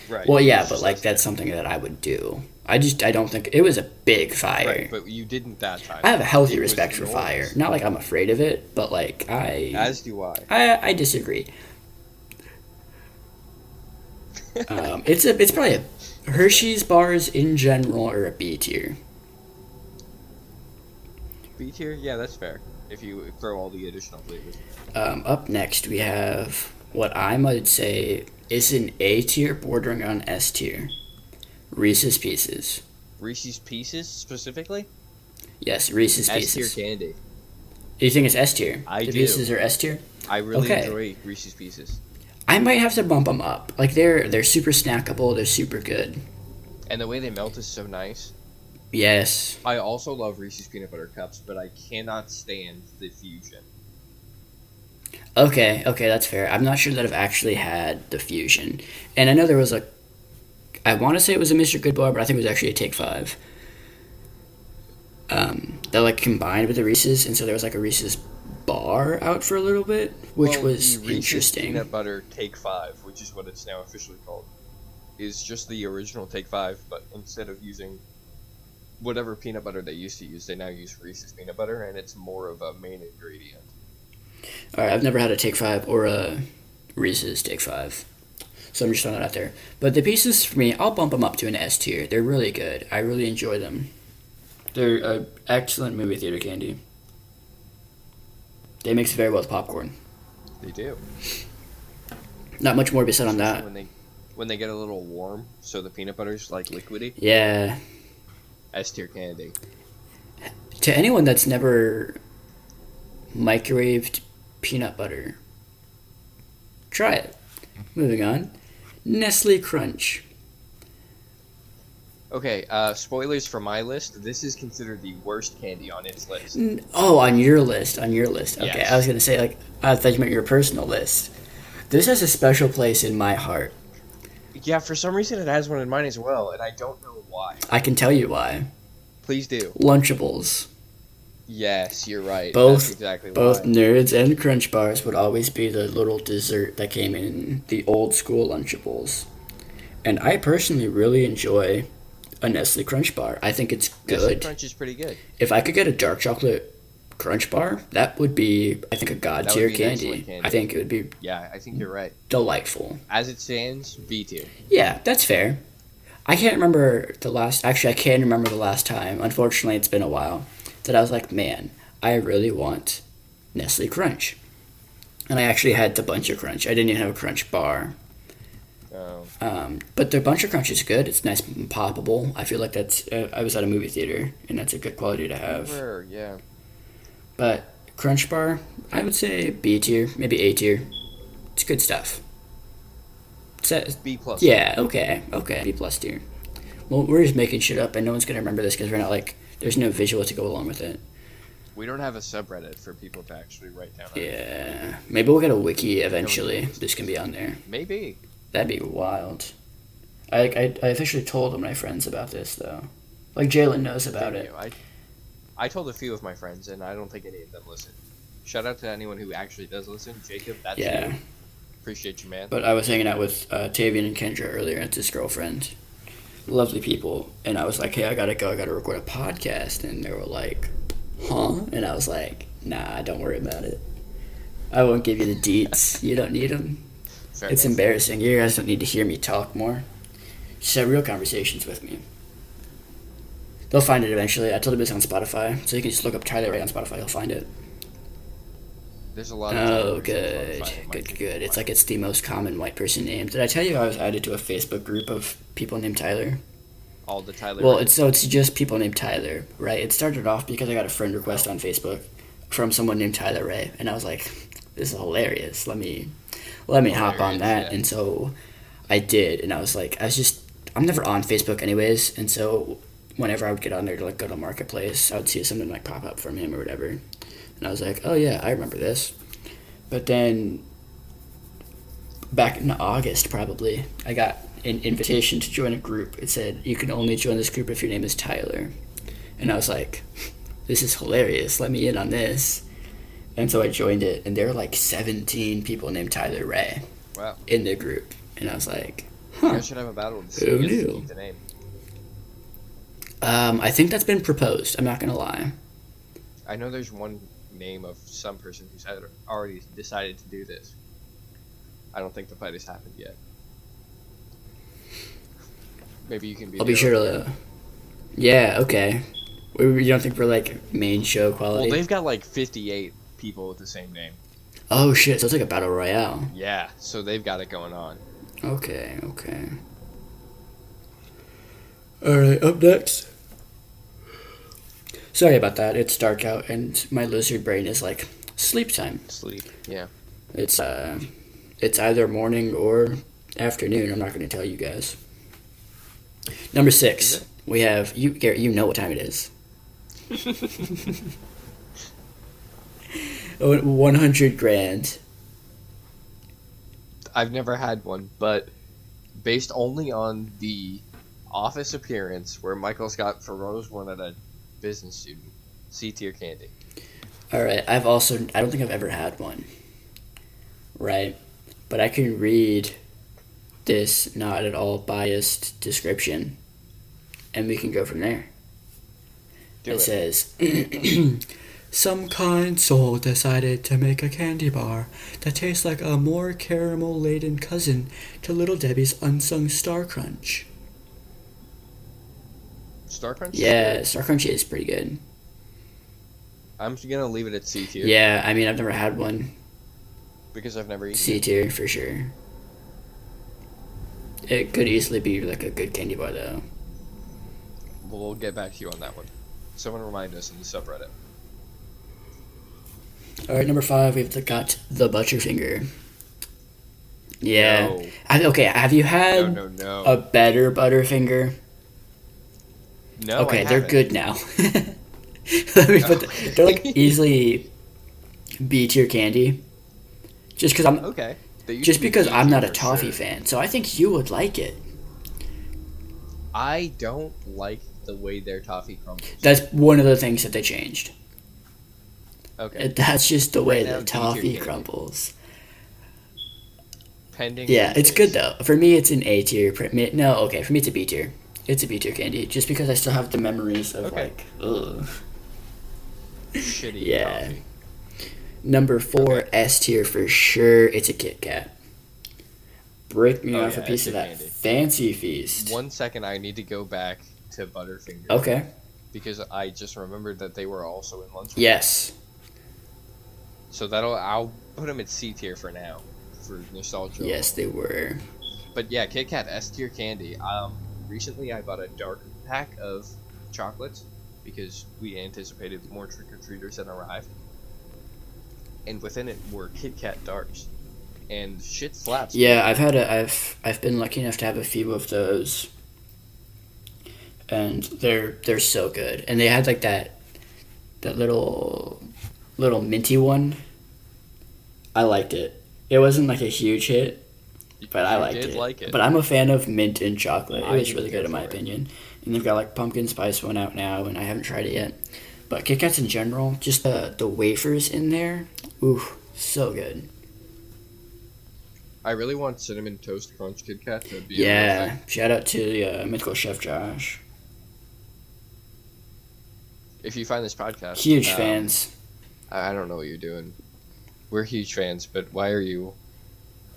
Right. Well, yeah, It's but just like us. that's something that I would do. I don't think it was a big fire. Right, but you didn't that time. I have a healthy It was respect for yours. fire. Not like I'm afraid of it, but like As do I. I disagree. It's probably a Hershey's bars in general are a B tier. B tier? Yeah, that's fair. If you throw all the additional flavors. Up next we have what I might say is an A tier bordering on S tier. Reese's Pieces. Reese's Pieces specifically? Yes, Reese's S tier Pieces. candy. You think it's S tier? I The do. Pieces are S tier? I really Okay. enjoy Reese's Pieces. I might have to bump them up. Like they're super snackable. They're super good. And the way they melt is so nice. Yes. I also love Reese's Peanut Butter Cups, but I cannot stand the Fusion. Okay, that's fair. I'm not sure that I've actually had the Fusion. And I know there was I want to say it was a Mr. Good Bar, but I think it was actually a Take 5. That like combined with the Reese's, and so there was like a Reese's bar out for a little bit, which Well, was the Reese's interesting. Peanut Butter Take 5, which is what it's now officially called, is just the original Take 5, but instead of using whatever peanut butter they used to use, they now use Reese's peanut butter, and it's more of a main ingredient. Alright, I've never had a Take 5 or a Reese's Take 5. So I'm just throwing that out there. But the Pieces, for me, I'll bump them up to an S tier. They're really good. I really enjoy them. They're an excellent movie theater candy. They mix very well with popcorn. They do. Not much more to be said on that. When they get a little warm, so the peanut butter's like liquidy. Yeah. S tier candy. To anyone that's never microwaved peanut butter, try it. Moving on. Nestle Crunch. Okay, spoilers for my list. This is considered the worst candy on its list. Oh, on your list. Okay, Yes. I was gonna say I thought you meant your personal list. This has a special place in my heart. Yeah, for some reason it has one in mine as well, and I don't know why. I can tell you why. Please do. Lunchables. Yes, you're right. Both- That's exactly Both why. Nerds and Crunch Bars would always be the little dessert that came in the old school Lunchables. And I personally really enjoy a Nestle Crunch Bar. I think it's Nestle good. Crunch is pretty good. If I could get a dark chocolate Crunch Bar, that would be, I think, a god That would tier be an candy. excellent candy. I think it would be Yeah, I think you're right. delightful. As it stands, B tier. Yeah, that's fair. I can't remember the last. Actually, I can remember the last time. Unfortunately, it's been a while. That I was like, man, I really want Nestle Crunch, and I actually had the Bunch of Crunch. I didn't even have a Crunch Bar. But the Bunch of Crunch is good. It's nice and poppable. I feel like that's. I was at a movie theater, and that's a good quality to have. Sure, yeah. But Crunch Bar, I would say B tier, maybe A tier. It's good stuff. B plus. Yeah, okay, B plus tier. Well, we're just making shit up, and no one's gonna remember this because we're not like. There's no visual to go along with it. We don't have a subreddit for people to actually write down. Yeah, maybe we'll get a wiki eventually. This can be on there. Maybe. That'd be wild. I officially told my friends about this though. Like Jalen knows about it. I told a few of my friends, and I don't think any of them listen. Shout out to anyone who actually does listen. Jacob, that's you. Appreciate you, man. But I was hanging out with Tavian and Kendra earlier, and it's his girlfriend. Lovely people. And I was like, hey, I gotta go. I gotta record a podcast. And they were like, huh? And I was like, nah, don't worry about it. I won't give you the deets. You don't need them. It's embarrassing. You guys don't need to hear me talk more. Just have real conversations with me. They'll find it eventually. I told them it's on Spotify, so you can just look up Tyler Ray on Spotify. You'll find it. There's a lot of Oh, good. It's like it's the most common white person name. Did I tell you I was added to a Facebook group of people named Tyler? All the Tyler. Well, it's just people named Tyler, right? It started off because I got a friend request on Facebook from someone named Tyler Ray, and I was like, this is hilarious. Let me hop on that. Yeah. And so I did, and I was like, I'm never on Facebook anyways, and so whenever I would get on there to like go to Marketplace, I would see something like pop up from him or whatever, and I was like, oh yeah, I remember this. But then back in August probably, I got an invitation to join a group. It said you can only join this group if your name is Tyler, and I was like, this is hilarious. Let me in on this. And so I joined it, and there were like 17 people named Tyler Ray. Wow. In the group, and I was like, huh. You should have a battle to see who knew? The name. I think that's been proposed. I'm not gonna lie. I know there's one name of some person who's already decided to do this. I don't think the fight has happened yet. Maybe you can be. I'll be sure to. Yeah. Okay. You don't think we're like main show quality? Well, they've got like 58 people with the same name. Oh shit! So it's like a battle royale. Yeah. So they've got it going on. Okay. All right. Up next. Sorry about that. It's dark out, and my lizard brain is like sleep time. Sleep. Yeah. It's either morning or afternoon. I'm not going to tell you guys. Number 6. We have you, Garrett. You know what time it is. 100 grand. I've never had one, but based only on the office appearance where Michael Scott Furrows one at a business student, C tier candy. All right, I don't think I've ever had one. Right, but I can read this not at all biased description, and we can go from there. It says, some kind soul decided to make a candy bar that tastes like a more caramel-laden cousin to Little Debbie's Unsung Star Crunch. Star Crunch? Yeah, Star Crunch is pretty good. I'm gonna leave it at C tier. Yeah, I mean, I've never had one. Because I've never eaten C tier, for sure. It could easily be like a good candy bar, though. We'll get back to you on that one. Someone remind us in the subreddit. Alright, number 5, we've got the Butterfinger. Yeah. No. Have you had No. a better Butterfinger? No, okay, they're good now. They're like easily B tier candy. Just because I'm okay. Just because I'm not a toffee fan, so I think you would like it. I don't like the way their toffee crumbles. That's one of the things that they changed. Okay. That's just the way the toffee crumbles. Pending. Yeah, it's good though. For me, it's an A tier. No, okay, for me it's a B tier. It's a B tier candy, just because I still have the memories of like, ugh. shitty Yeah. coffee. Number 4, Okay. S tier for sure. It's a Kit Kat. Break me Oh, off yeah, a piece S of tier that candy. fancy feast. 1 second, I need to go back to Butterfinger Okay. because I just remembered that they were also in lunch. Yes. So I'll put them at C tier for now, for nostalgia. Yes, they were. But yeah, Kit Kat S tier candy. Recently I bought a dark pack of chocolates because we anticipated more trick or treaters had arrived, and within it were Kit Kat darks, and shit slaps. Yeah, I've been lucky enough to have a few of those, and they're so good. And they had like that little minty one. I liked it. It wasn't like a huge hit, but I liked did it. like it. But I'm a fan of mint and chocolate. It I was do really care good in my for it. opinion. And they've got like pumpkin spice one out now, and I haven't tried it yet. But Kit Kats in general, just the wafers in there, ooh, so good. I really want cinnamon toast crunch Kit Kat to be a real Yeah, thing. shout out to mythical chef Josh. If you find this podcast, Huge fans. I don't know what you're doing. We're huge fans, but why are you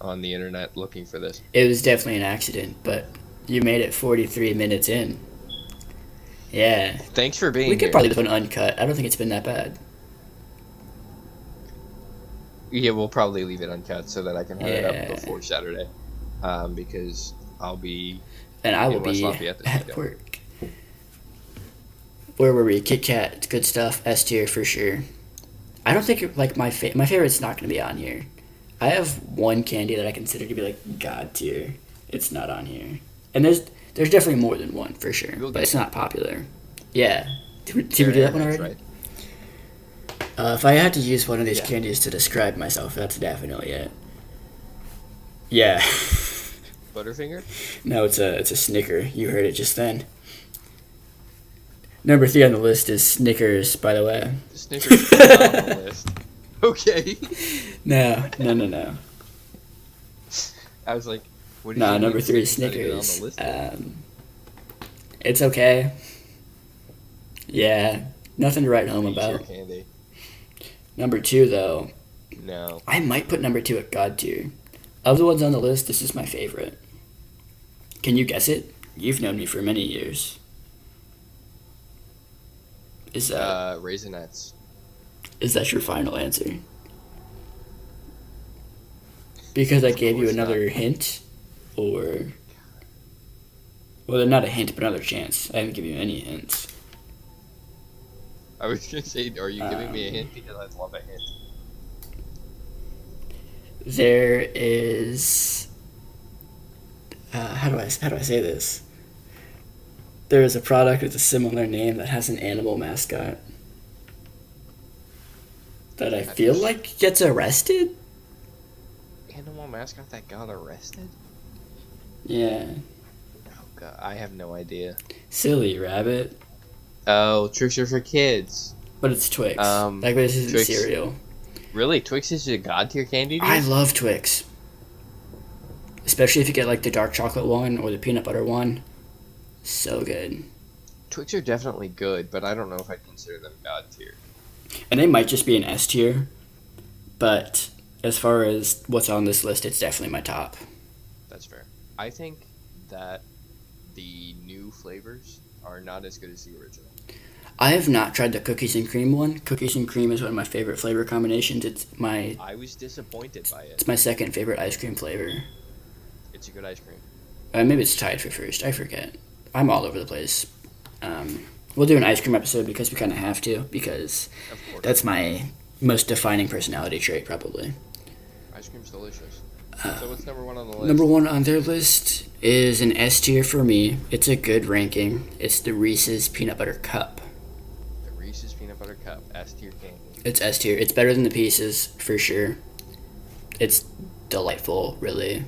on the internet looking for this? It was definitely an accident, but you made it 43 minutes in. Yeah. Thanks for being We could here. probably do an uncut. I don't think it's been that bad. Yeah, we'll probably leave it uncut so that I can have it Yeah. up before Saturday, because I'll be And I will in West be Lafayette this at weekend. work. Where were we? Kit Kat, it's good stuff. S tier for sure. I don't think like my favorite's not going to be on here. I have one candy that I consider to be like god tier. It's not on here, and there's definitely more than one for sure, You'll but get it's not popular. Yeah, did we do that one Airheads, already? right? If I had to use one of these Yeah. candies to describe myself, that's definitely it. Yeah. Butterfinger? No, it's a Snicker. You heard it just then. Number 3 on the list is Snickers, by the way. Snickers is not on the list. Okay. No. I was like, what did No, you number mean 3 is Snickers not even on Snickers. the list? It's okay. Yeah, nothing to write home C tier about. candy. Number 2, though, No. I might put number 2 at God tier. Of the ones on the list, this is my favorite. Can you guess it? You've known me for many years. Is Raisinets. that your final answer? Because I gave you course another hint, or well, not a hint, but another chance. I haven't given you any hints. I was gonna say, are you giving me a hint? Because I'd love a hint. There is. How do I say this? There is a product with a similar name that has an animal mascot that I feel like gets arrested. Animal mascot that got arrested? Yeah, Oh god, I have no idea. silly rabbit, Oh, Tricks are for kids. but it's Twix. Like this isn't Twix. cereal. Really? Twix is a god tier candy? Dude? I love Twix, especially if you get like the dark chocolate one or the peanut butter one. So good, Twix are definitely good, but I don't know if I'd consider them god tier. and they might just be an S tier, but as far as what's on this list, it's definitely my top. That's fair. I think that the new flavors are not as good as the original. I have not tried the cookies and cream one. Cookies and cream is one of my favorite flavor combinations. It's my I was disappointed by it. second favorite ice cream flavor. It's a good ice cream. Maybe it's tied for first. I forget. I'm all over the place. We'll do an ice cream episode because we kind of have to, because Of course. that's my most defining personality trait, probably. Ice cream's delicious. So what's number 1 on the list? Number 1 on their list is an S tier for me. It's a good ranking. It's the Reese's Peanut Butter Cup. The Reese's Peanut Butter Cup. S tier candy. It's S tier. It's better than the Pieces, for sure. It's delightful, really.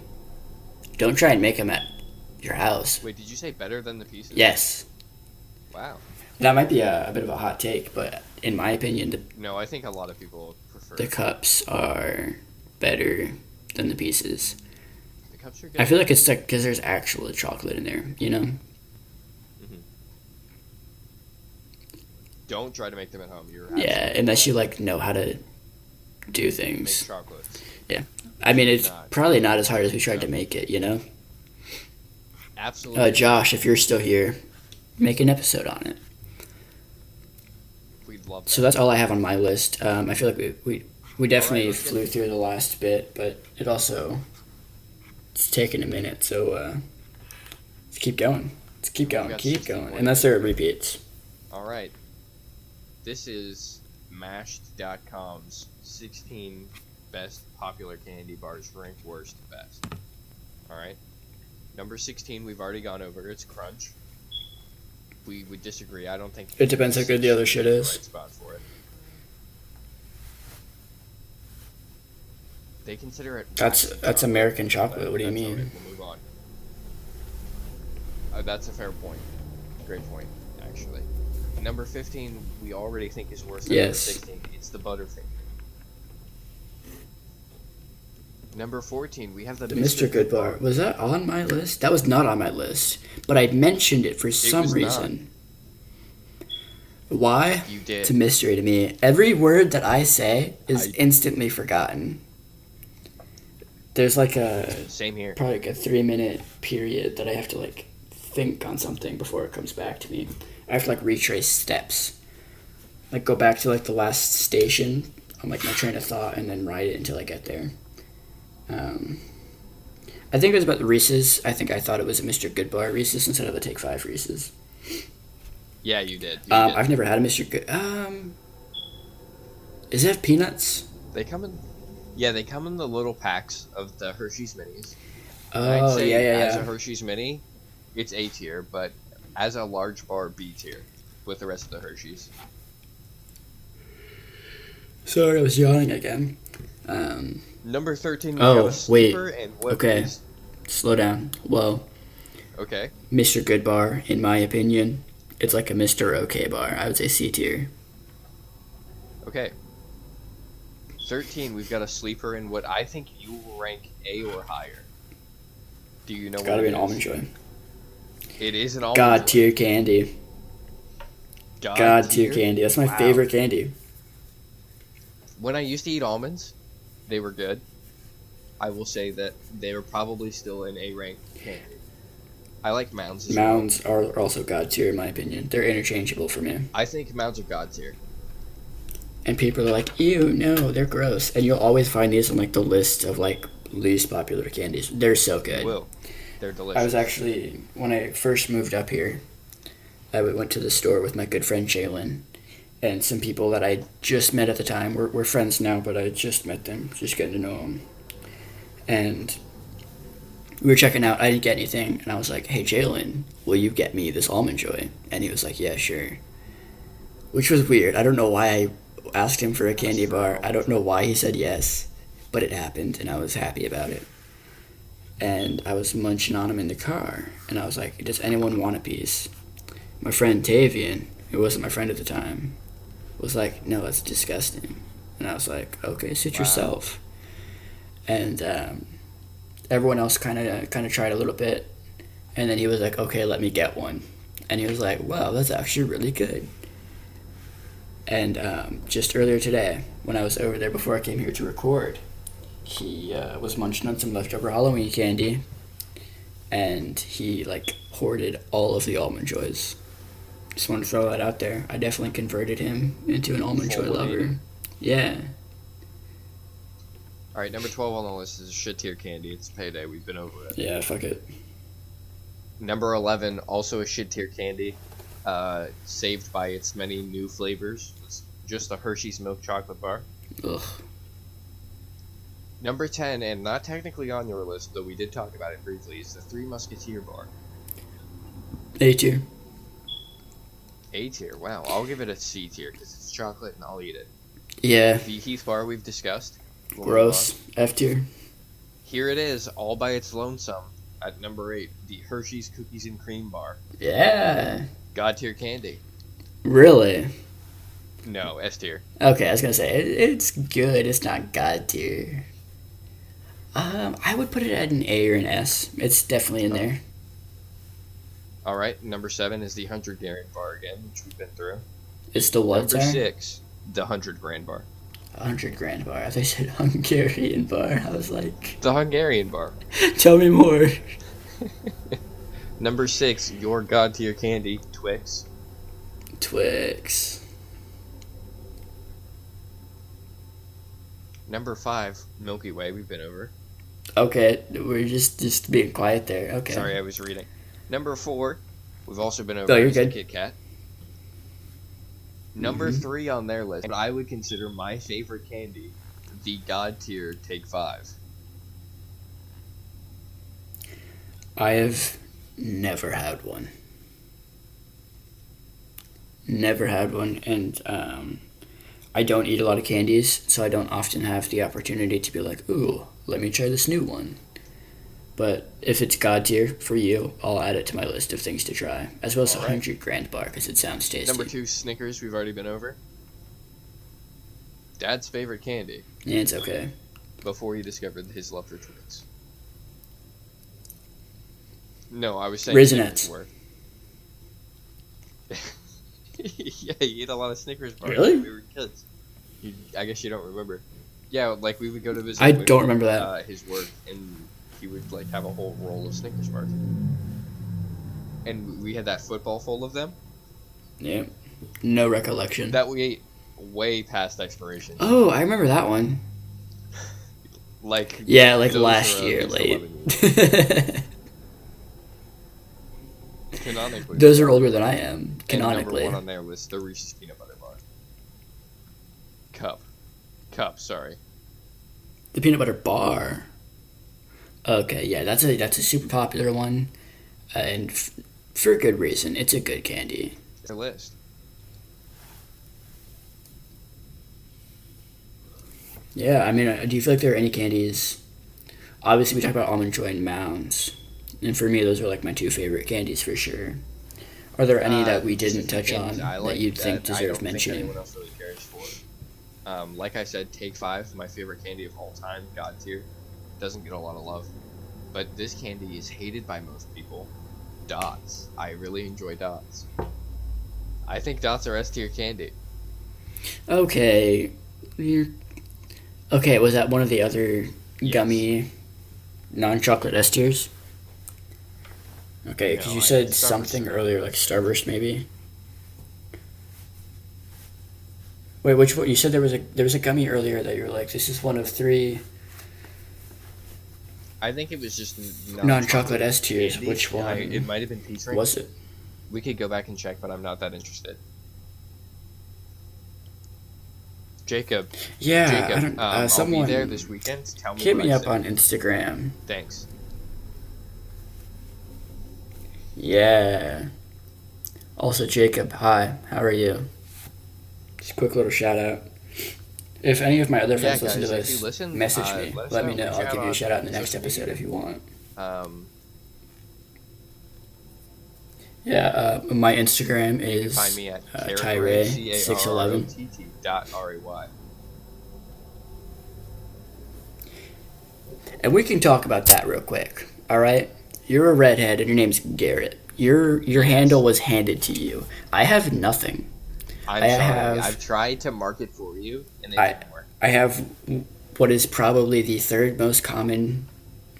Don't try and make them at your house. Wait, did you say better than the pieces? Yes. Wow. That might be a bit of a hot take, but in my opinion, No, I think a lot of people prefer the cups are better than the Pieces. the cups are good. I feel like it's like because there's actual chocolate in there, you know? Don't try to make them at home. You're Yeah, absolutely unless you right. like know how to do Make things. chocolates. I mean, it's Not. probably not as hard as we tried to No. make it, you know? Absolutely. Josh, if you're still here, make an episode on it. We'd love that. So that's all I have on my list. I feel like we definitely let's get flew through the last bit, but it's taken a minute, so let's keep going. Let's keep going, got keep 16 going. more Unless there are repeats. All right. This is Mashed.com's 16 best popular candy bars ranked worst to best. All right. Number 16, we've already gone over. It's Crunch. We would disagree. I don't think It depends how good the other shit is. Right spot for it. They consider it. That's chocolate, American chocolate. What do you that's mean? okay, we'll move on. That's a fair point. Great point, actually. Number 15, we already think is worse than Yes. number 16. It's the Butterfinger. Number 14, we have the The Mr. Good Bar. Was that on my list? That was not on my list, but I mentioned it for some was not. reason. Why? You did. It's a mystery to me. Every word that I say is I- instantly forgotten. There's like Same here. probably like a 3-minute period that I have to like think on something before it comes back to me. I have to like retrace steps. Like go back to like the last station on like my train of thought and then write it until I get there. I think it was about the Reese's. I think I thought it was a Mr. Good Bar Reese's instead of a Take 5 Reese's. Yeah, you did. I've never had a Mr. Good. Does it have peanuts? They come in. Yeah, they come in the little packs of the Hershey's Minis. And Oh, I'd say yeah. As a Hershey's Mini, it's A tier, but as a large bar, B tier, with the rest of the Hershey's. Sorry, I was yawning again. Number 13, we Oh, have a wait. sleeper, and what Okay. is- Slow down. Well, Okay. Mr. Good Bar, in my opinion, it's like a Mr. OK bar. I would say C tier. Okay. 13, we've got a sleeper, and what I think you will rank A or higher. Do you know It's what gotta it be an is? Almond Joy. It is an almond. God Joy. tier candy. God tier candy. That's my Wow. favorite candy. When I used to eat almonds, they were good. I will say that they were probably still in A rank candy. I like Mounds as well. Mounds are also God tier, in my opinion. They're interchangeable for me. I think Mounds are God tier. And people are like, ew, no, they're gross. And you'll always find these on like the list of like least popular candies. They're so good. Will. They're delicious. I was actually, when I first moved up here, I went to the store with my good friend Jalen and some people that I just met at the time. We're friends now, but I just met them, just getting to know them. And we were checking out. I didn't get anything. And I was like, hey, Jalen, will you get me this Almond Joy? And he was like, yeah, sure. Which was weird. I don't know why I asked him for a candy bar. I don't know why he said yes, but it happened, and I was happy about it. And I was munching on them in the car, and I was like, does anyone want a piece? My friend Tavian, who wasn't my friend at the time, was like, no, that's disgusting. And I was like, okay, suit Wow. yourself. And everyone else kind of tried a little bit, and then he was like, okay, let me get one. And he was like, wow, that's actually really good. And just earlier today, when I was over there before I came here to record, he was munching on some leftover Halloween candy, and he like hoarded all of the Almond Joys. Just want to throw that out there. I definitely converted him into an Almond Joy lover. Fulminated. Yeah. All right, number 12 on the list is shit tier candy. It's payday. We've been over it. Yeah, fuck it. Number 11, also a shit tier candy, saved by its many new flavors. It's just a Hershey's milk chocolate bar. Ugh. Number 10, and not technically on your list, though we did talk about it briefly, is the Three Musketeer bar. A tier. A tier. Wow, I'll give it a C tier because it's chocolate and I'll eat it. Yeah. The Heath bar we've discussed. We'll move Gross. on. F tier. Here it is, all by its lonesome. At number 8, the Hershey's Cookies and Cream bar. Yeah. God tier candy. Really? No, S tier. Okay, I was gonna say it's good. It's not God tier. I would put it at an A or an S. It's definitely in there. All right, number 7 is the 100 Garen bar again, which we've been through. It's the what? Number Sorry? 6, the 100 grand bar. 100 grand bar. I thought you said Hungarian bar. I was like, The Hungarian bar. tell me more. Number 6, your god tier candy, Twix. Twix. Number 5, Milky Way. We've been over. Okay, we're just being quiet there. Okay. Sorry, I was reading. Number 4, we've also been over. Oh, you're is the good. Kit Kat. Number 3 on their list, what I would consider my favorite candy, the god tier Take 5. I have never had one. Never had one, and I don't eat a lot of candies, so I don't often have the opportunity to be like, ooh, let me try this new one. But if it's god tier for you, I'll add it to my list of things to try, as well as a Alright. 100 grand bar because it sounds tasty. Number 2, Snickers. We've already been over. Dad's favorite candy Yeah, it's okay. before he discovered his love for Twix. No, I was saying Raisinets. Snickers were. Yeah, you ate a lot of Snickers bars Really? when we were kids. I guess you don't remember. Yeah, like we would go to visit. I with, don't remember that. His work, and he would like have a whole roll of Snickers bars, and we had that football full of them Yeah. No recollection. that we ate way past expiration. Oh, I remember that one. Like Yeah, like those last are at year, least late. 11 years. Canonically, Those are older than I am, and canonically. number 1 on their list, the Reese's peanut butter bar. Cup. Sorry. The peanut butter bar. Okay, yeah, that's a super popular one, and for a good reason. It's a good candy. Their list. Yeah, I mean, do you feel like there are any candies? Obviously, we talked about Almond Joy and Mounds, and for me, those are like my two favorite candies for sure. Are there any that we didn't touch on candies I that like you'd think I deserve don't think mentioning? anyone else really cares for. Like I said, Take 5, my favorite candy of all time, god tier. Doesn't get a lot of love. But this candy is hated by most people. Dots. I really enjoy Dots. I think Dots are S tier candy. Okay, okay. Was that one of the other gummy, non-chocolate S tiers? Okay, because No, you I said Starburst something is earlier, like Starburst, maybe. Wait, which one? You said there was a gummy earlier that you were like, this is one of 3 I think it was just non-chocolate S tiers. candies. Which one It might have been Peach Ring. was it? We could go back and check, but I'm not that interested. Jacob, Yeah, Jacob, I don't. I'll Someone be there this weekend. Tell me hit what me I up say. on Instagram. Thanks. Yeah. Also, Jacob, hi. How are you? Just a quick little shout out. If any of my other friends Yeah, listen to guys, if this, you listen, message me. let us Let me know. know. Reach I'll out give you a on shout out in the next social episode media. if you want. My Instagram You can is find me at Tyray611. CAROTT.RAY. And we can talk about that real quick. All right? You're a redhead and your name's Garrett. Your handle was handed to you. I have nothing. I'm I sorry. have- I've tried to market for you, and it I- didn't work. I have what is probably the third most common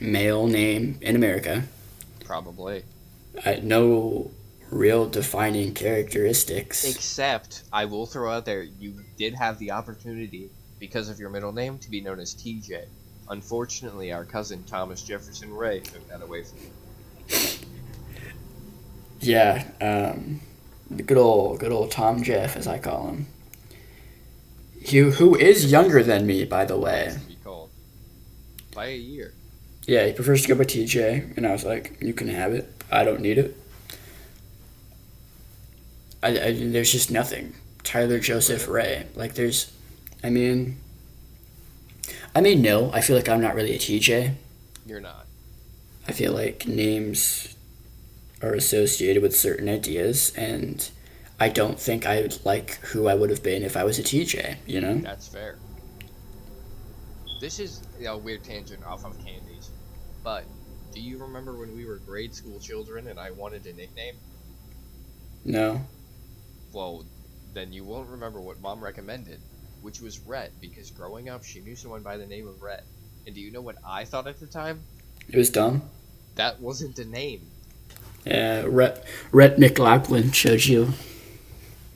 male name in America. Probably. No real defining characteristics. Except, I will throw out there, you did have the opportunity, because of your middle name, to be known as TJ. Unfortunately, our cousin Thomas Jefferson Ray took that away from you. Yeah, the good old Tom Jeff, as I call him. Who is younger than me, by the way. To be called. By a year. Yeah, he prefers to go by TJ, and I was like, you can have it. I don't need it. There's just nothing. Tyler Joseph Ray. Like, no, I feel like I'm not really a TJ. You're not. I feel like names are associated with certain ideas, and I don't think I would like who I would have been if I was a TJ, you know? That's fair. This is a weird tangent off of candies, but do you remember when we were grade school children and I wanted a nickname? No. Well, then you won't remember what Mom recommended, which was Rhett, because growing up, she knew someone by the name of Rhett. And do you know what I thought at the time? It was dumb. That wasn't a name. Yeah, Rhett McLaughlin showed you.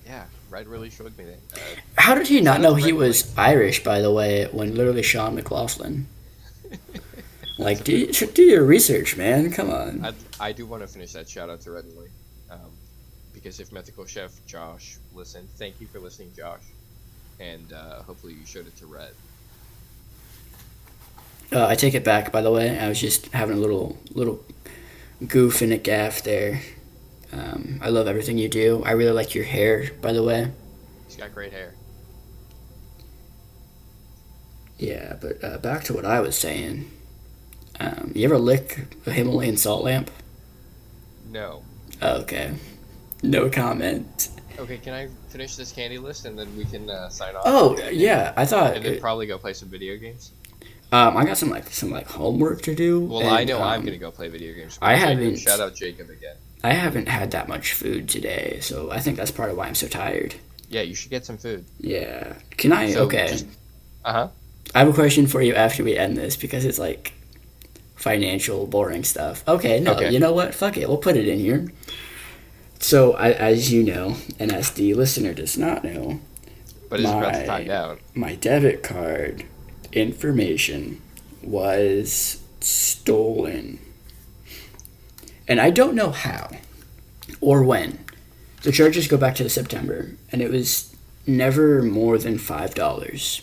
Yeah, Rhett really showed me that. How did he not shout out know to he Rhett was Irish, by the way, when literally Sean McLaughlin? Like, do your research, man. Come on. I do want to finish that shout out to Rhett and Lee. Because if Mythical Chef Josh listened, thank you for listening, Josh. And hopefully you showed it to Rhett. I take it back, by the way. I was just having a little goof and a gaff there. I love everything you do. I really like your hair, by the way. He's got great hair. Yeah, but back to what I was saying. You ever lick a Himalayan salt lamp? No. Okay. No comment. Okay, can I finish this candy list and then we can sign off? Oh, yeah. I thought... And then probably go play some video games? I got some homework to do. Well, and, I know I'm going to go play video games. I haven't... Shout out Jacob again. I haven't had that much food today, so I think that's part of why I'm so tired. Yeah, you should get some food. Yeah. Can I... Okay. Uh-huh. I have a question for you after we end this, because it's, like, financial, boring stuff. Okay, no, Okay. You know what? Fuck it. We'll put it in here. So, as you know, and as the listener does not know... But it's about to find out. My debit card information was stolen. And I don't know how or when. The charges go back to September, and it was never more than $5.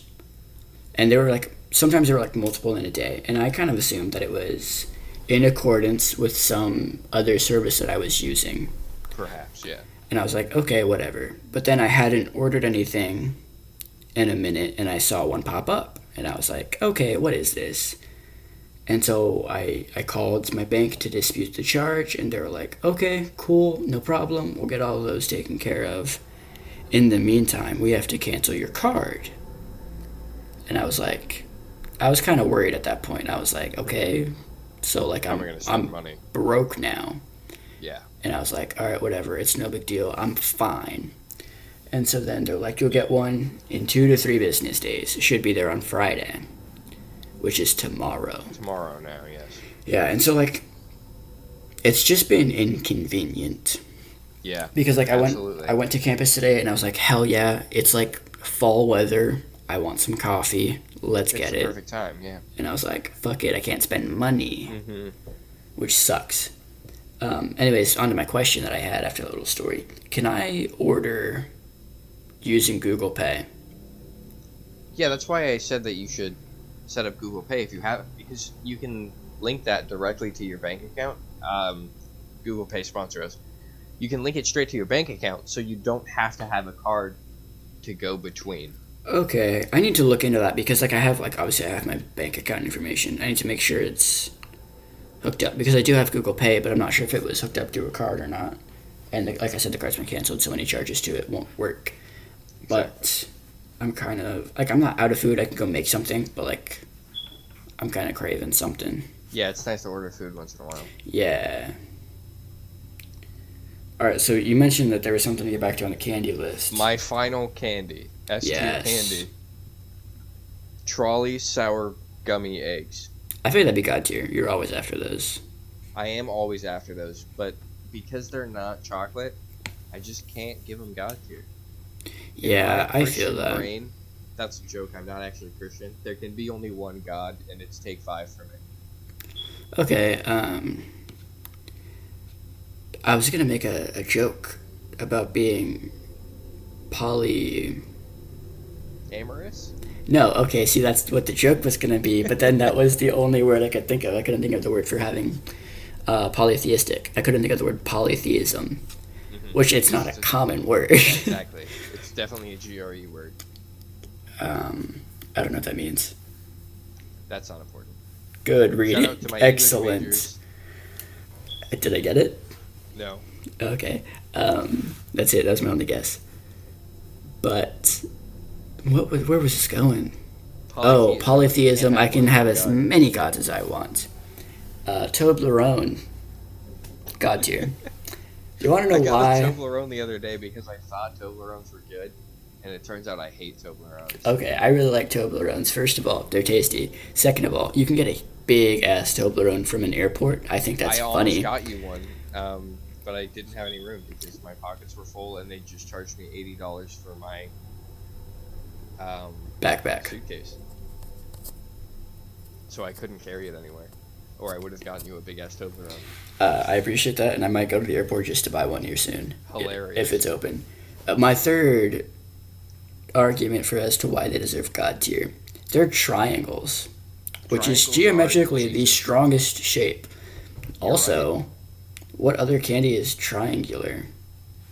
And they were sometimes they were multiple in a day. And I kind of assumed that it was in accordance with some other service that I was using. Perhaps, yeah. And I was like, okay, whatever. But then I hadn't ordered anything in a minute, and I saw one pop up. And I was like, okay, what is this? And so I called my bank to dispute the charge, and they were like, okay, cool, no problem. We'll get all of those taken care of. In the meantime, we have to cancel your card. And I was kind of worried at that point. I was like, okay, so I'm money? Broke now. Yeah. And I was like, all right, whatever, it's no big deal. I'm fine. And so then they're like, you'll get one in 2 to 3 business days. It should be there on Friday, which is tomorrow. Tomorrow now, yes. Yeah, and so it's just been inconvenient. Yeah. Because absolutely. I went to campus today and I was like, hell yeah, it's fall weather. I want some coffee. Let's get it. Perfect time, yeah. And I was like, fuck it, I can't spend money, which sucks. Anyways, on to my question that I had after the little story. Can I order using Google Pay? Yeah, that's why I said that you should set up Google Pay if you have it, because you can link that directly to your bank account. Google Pay sponsor us. You can link it straight to your bank account, so you don't have to have a card to go between. Okay, I need to look into that because obviously I have my bank account information. I need to make sure it's hooked up because I do have Google Pay, but I'm not sure if it was hooked up to a card or not. And like I said, the card's been canceled, so any charges to it won't work. But I'm kind of I'm not out of food. I can go make something, but I'm kind of craving something. Yeah, it's nice to order food once in a while. Yeah. All right, so you mentioned that there was something to get back to on the candy list. My final candy, S-tier candy. Trolley sour gummy eggs. I feel that'd be God tier. You're always after those. I am always after those, but because they're not chocolate, I just can't give them God tier. Yeah, I feel that. Brain, that's a joke. I'm not actually Christian. There can be only one God, and it's take 5 for me. Okay, I was gonna make a joke about being Amorous? No, okay, see, that's what the joke was gonna be, but then that was the only word I could think of. I couldn't think of the word for having polytheistic. I couldn't think of the word polytheism, which it's not a common word. Exactly. It's definitely a GRE word. I don't know what that means. That's not important. Good reading. Shout out to my Excellent. Did I get it? No. Okay. That's it. That was my only guess. But where was this going? Polytheism. I can have as many gods as I want. Toblerone. God tier. You want to I know got why? a Toblerone the other day because I thought Toblerones were good, and it turns out I hate Toblerones. Okay, I really like Toblerones. First of all, they're tasty. Second of all, you can get a big ass Toblerone from an airport. I think that's I almost funny. got you one, but I didn't have any room because my pockets were full, and they just charged me $80 for my Backpack. suitcase. So I couldn't carry it anywhere, or I would have gotten you a big ass Toblerone. I appreciate that, and I might go to the airport just to buy one here soon. Hilarious. If it's open. My third argument for as to why they deserve God tier. They're triangles, which is Triangles are geometrically the Jesus. strongest shape. You're Also, what other candy is triangular?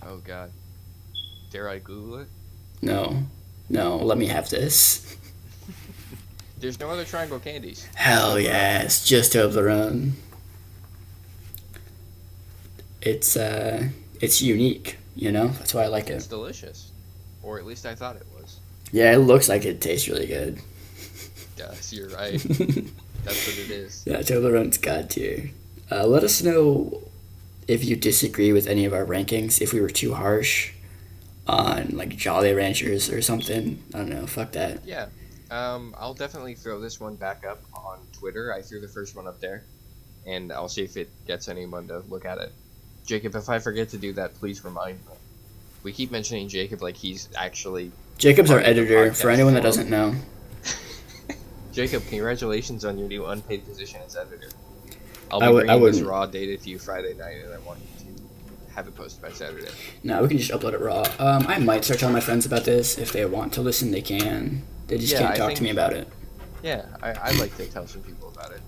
Oh God. Dare I Google it? No. Let me have this. There's no other triangle candies. Hell yes, just Toblerone. It's unique, you know? That's why I like It's it. delicious, or at least I thought it was. Yeah, it looks like it tastes really good. Yes, you're right. That's what it is. Yeah, Toblerone's God tier. Let us know if you disagree with any of our rankings, if we were too harsh on like Jolly Ranchers or something. I don't know, fuck that. Yeah. I'll definitely throw this one back up on Twitter. I threw the first one up there, and I'll see if it gets anyone to look at it. Jacob, if I forget to do that, please remind me. We keep mentioning Jacob like he's actually... Jacob's our part of the editor, for podcast anyone that forum. doesn't know. Jacob, congratulations on your new unpaid position as editor. I'll I be would- I bringing this wouldn't- raw data to you Friday night, and I want you to have it posted by Saturday. No, we can just upload it raw. I might start telling my friends about this. If they want to listen, they can. They just Yeah, can't I talk think- to me about it. Yeah, I'd like to tell some people about it.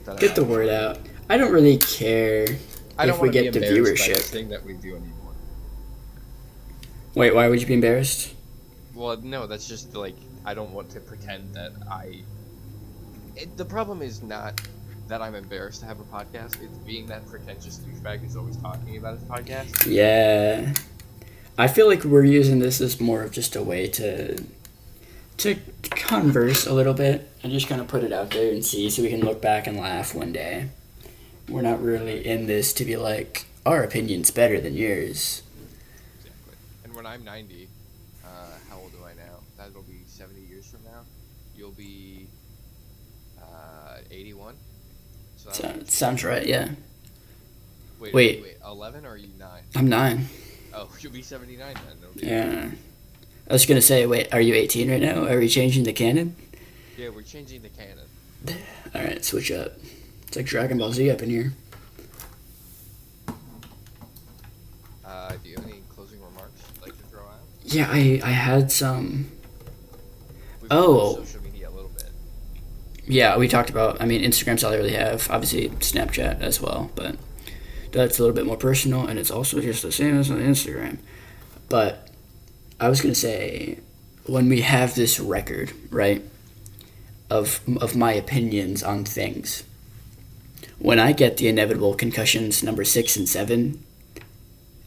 that I Get the have. word out. I don't really care I don't if we want to be get the embarrassed by viewership. this thing that we do anymore. Wait, why would you be embarrassed? Well, no, that's just like I don't want to pretend that the problem is not that I'm embarrassed to have a podcast. It's being that pretentious douchebag who's always talking about his podcast. Yeah. I feel like we're using this as more of just a way to converse a little bit and just kind of put it out there and see so we can look back and laugh one day. We're not really in this to be like, our opinion's better than yours. Exactly. And when I'm 90, how old am I now? That'll be 70 years from now. You'll be 81. So Sounds right, yeah. wait, 11 or are you 9? I'm 9. Oh, you'll be 79 then. It'll be- Yeah. I was gonna say, wait, are you 18 right now? Are we changing the canon? Yeah, we're changing the canon. Alright, switch up. It's like Dragon Ball Z up in here. Do you have any closing remarks you'd like to throw out? Yeah, I had some. We've Oh. covered social media a little bit. Yeah, we talked about, Instagram's all I really have. Obviously, Snapchat as well, but that's a little bit more personal, and it's also just the same as on Instagram. But I was going to say, when we have this record, right, of my opinions on things, when I get the inevitable concussions number 6 and 7,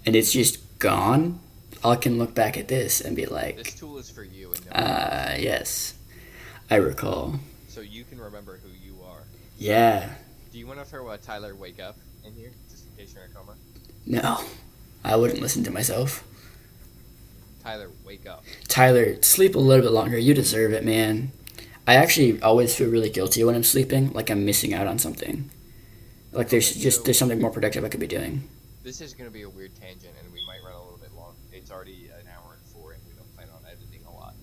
and it's just gone, I can look back at this and be This like, tool is for you and no one else. yes, I recall. So you can remember who you are. Yeah. Do you want to throw a Tyler Wake Up in here, just in case you're in a coma? No, I wouldn't listen to myself. Tyler, wake up. Tyler, sleep a little bit longer. You deserve it, man. I actually always feel really guilty when I'm sleeping, like I'm missing out on something. Like there's something more productive I could be doing. This is going to be a weird tangent, and we might run a little bit long. It's already an hour and 4, and we don't plan on editing a lot.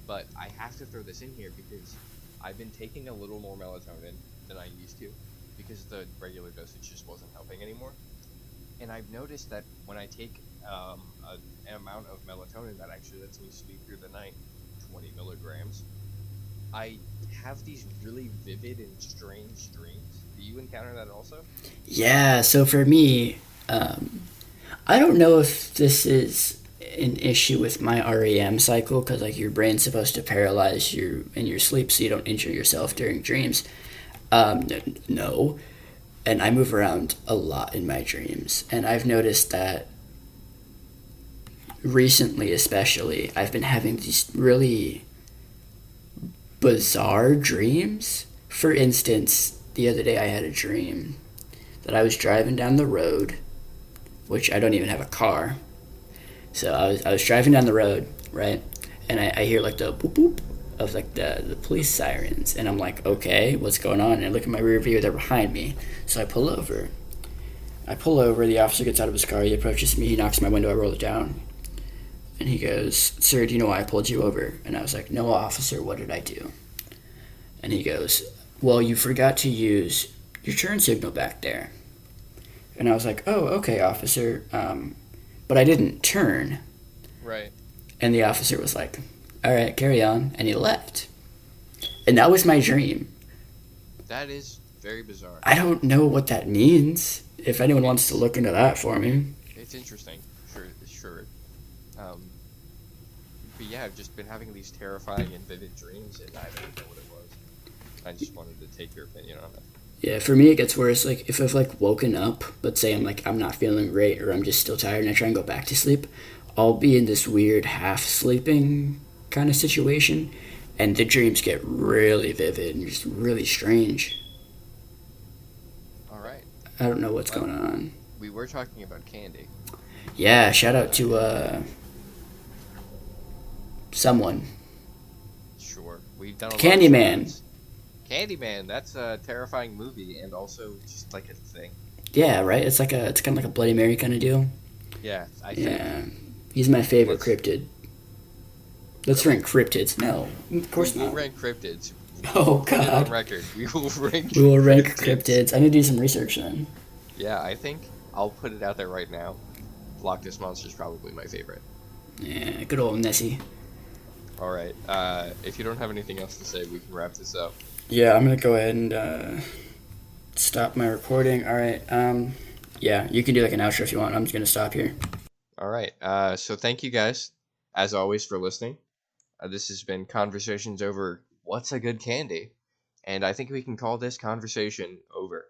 But I have to throw this in here because I've been taking a little more melatonin than I used to because the regular dosage just wasn't helping anymore. And I've noticed that when I take an amount of melatonin that actually lets me sleep through the night, 20 milligrams, I have these really vivid and strange dreams. Do you encounter that also? Yeah, so for me, I don't know if this is an issue with my REM cycle, because like your brain's supposed to paralyze you in your sleep so you don't injure yourself during dreams. No. And I move around a lot in my dreams. And I've noticed that recently, especially, I've been having these really bizarre dreams. For instance, the other day I had a dream that I was driving down the road which I don't even have a car. So I was driving down the road, right? And I hear like the boop boop of like the police sirens. And I'm like, okay, what's going on? And I look at my rear view, they're behind me. So I pull over. The officer gets out of his car, he approaches me, he knocks on my window, I roll it down. And he goes, "Sir, do you know why I pulled you over?" And I was like, "No, officer, what did I do?" And he goes, "Well, you forgot to use your turn signal back there." And I was like, "Oh, okay, officer. But I didn't turn." Right. And the officer was like, "All right, carry on." And he left. And that was my dream. That is very bizarre. I don't know what that means. If anyone wants to look into that for me. It's interesting. Sure. But yeah, I've just been having these terrifying and vivid dreams, and I don't know what it was. I just wanted to take your opinion on it. Yeah, for me it gets worse. Like if I've like woken up, let's say I'm not feeling great or I'm just still tired and I try and go back to sleep, I'll be in this weird half sleeping kind of situation, and the dreams get really vivid and just really strange. All right. I don't know what's Well, going on. we were talking about candy. Yeah, shout out to someone. Sure. We've done a lot of Candyman. shout-outs. Candyman, that's a terrifying movie and also just like a thing. Yeah, right. It's kind of like a Bloody Mary kind of deal. Yeah, I think. Yeah, he's my favorite Let's- cryptid. Let's rank cryptids. No, of course We'll not. rank cryptids. Oh Put it on God. record. We will rank. We will rank cryptids. I need to do some research then. Yeah, I think I'll put it out there right now. Loch Ness Monster is probably my favorite. Yeah, good old Nessie. All right. If you don't have anything else to say, we can wrap this up. Yeah, I'm gonna go ahead and stop my recording. All right. Yeah, you can do like an outro if you want. I'm just gonna stop here. All right. So thank you guys, as always, for listening. This has been Conversations over What's a Good Candy, and I think we can call this conversation over.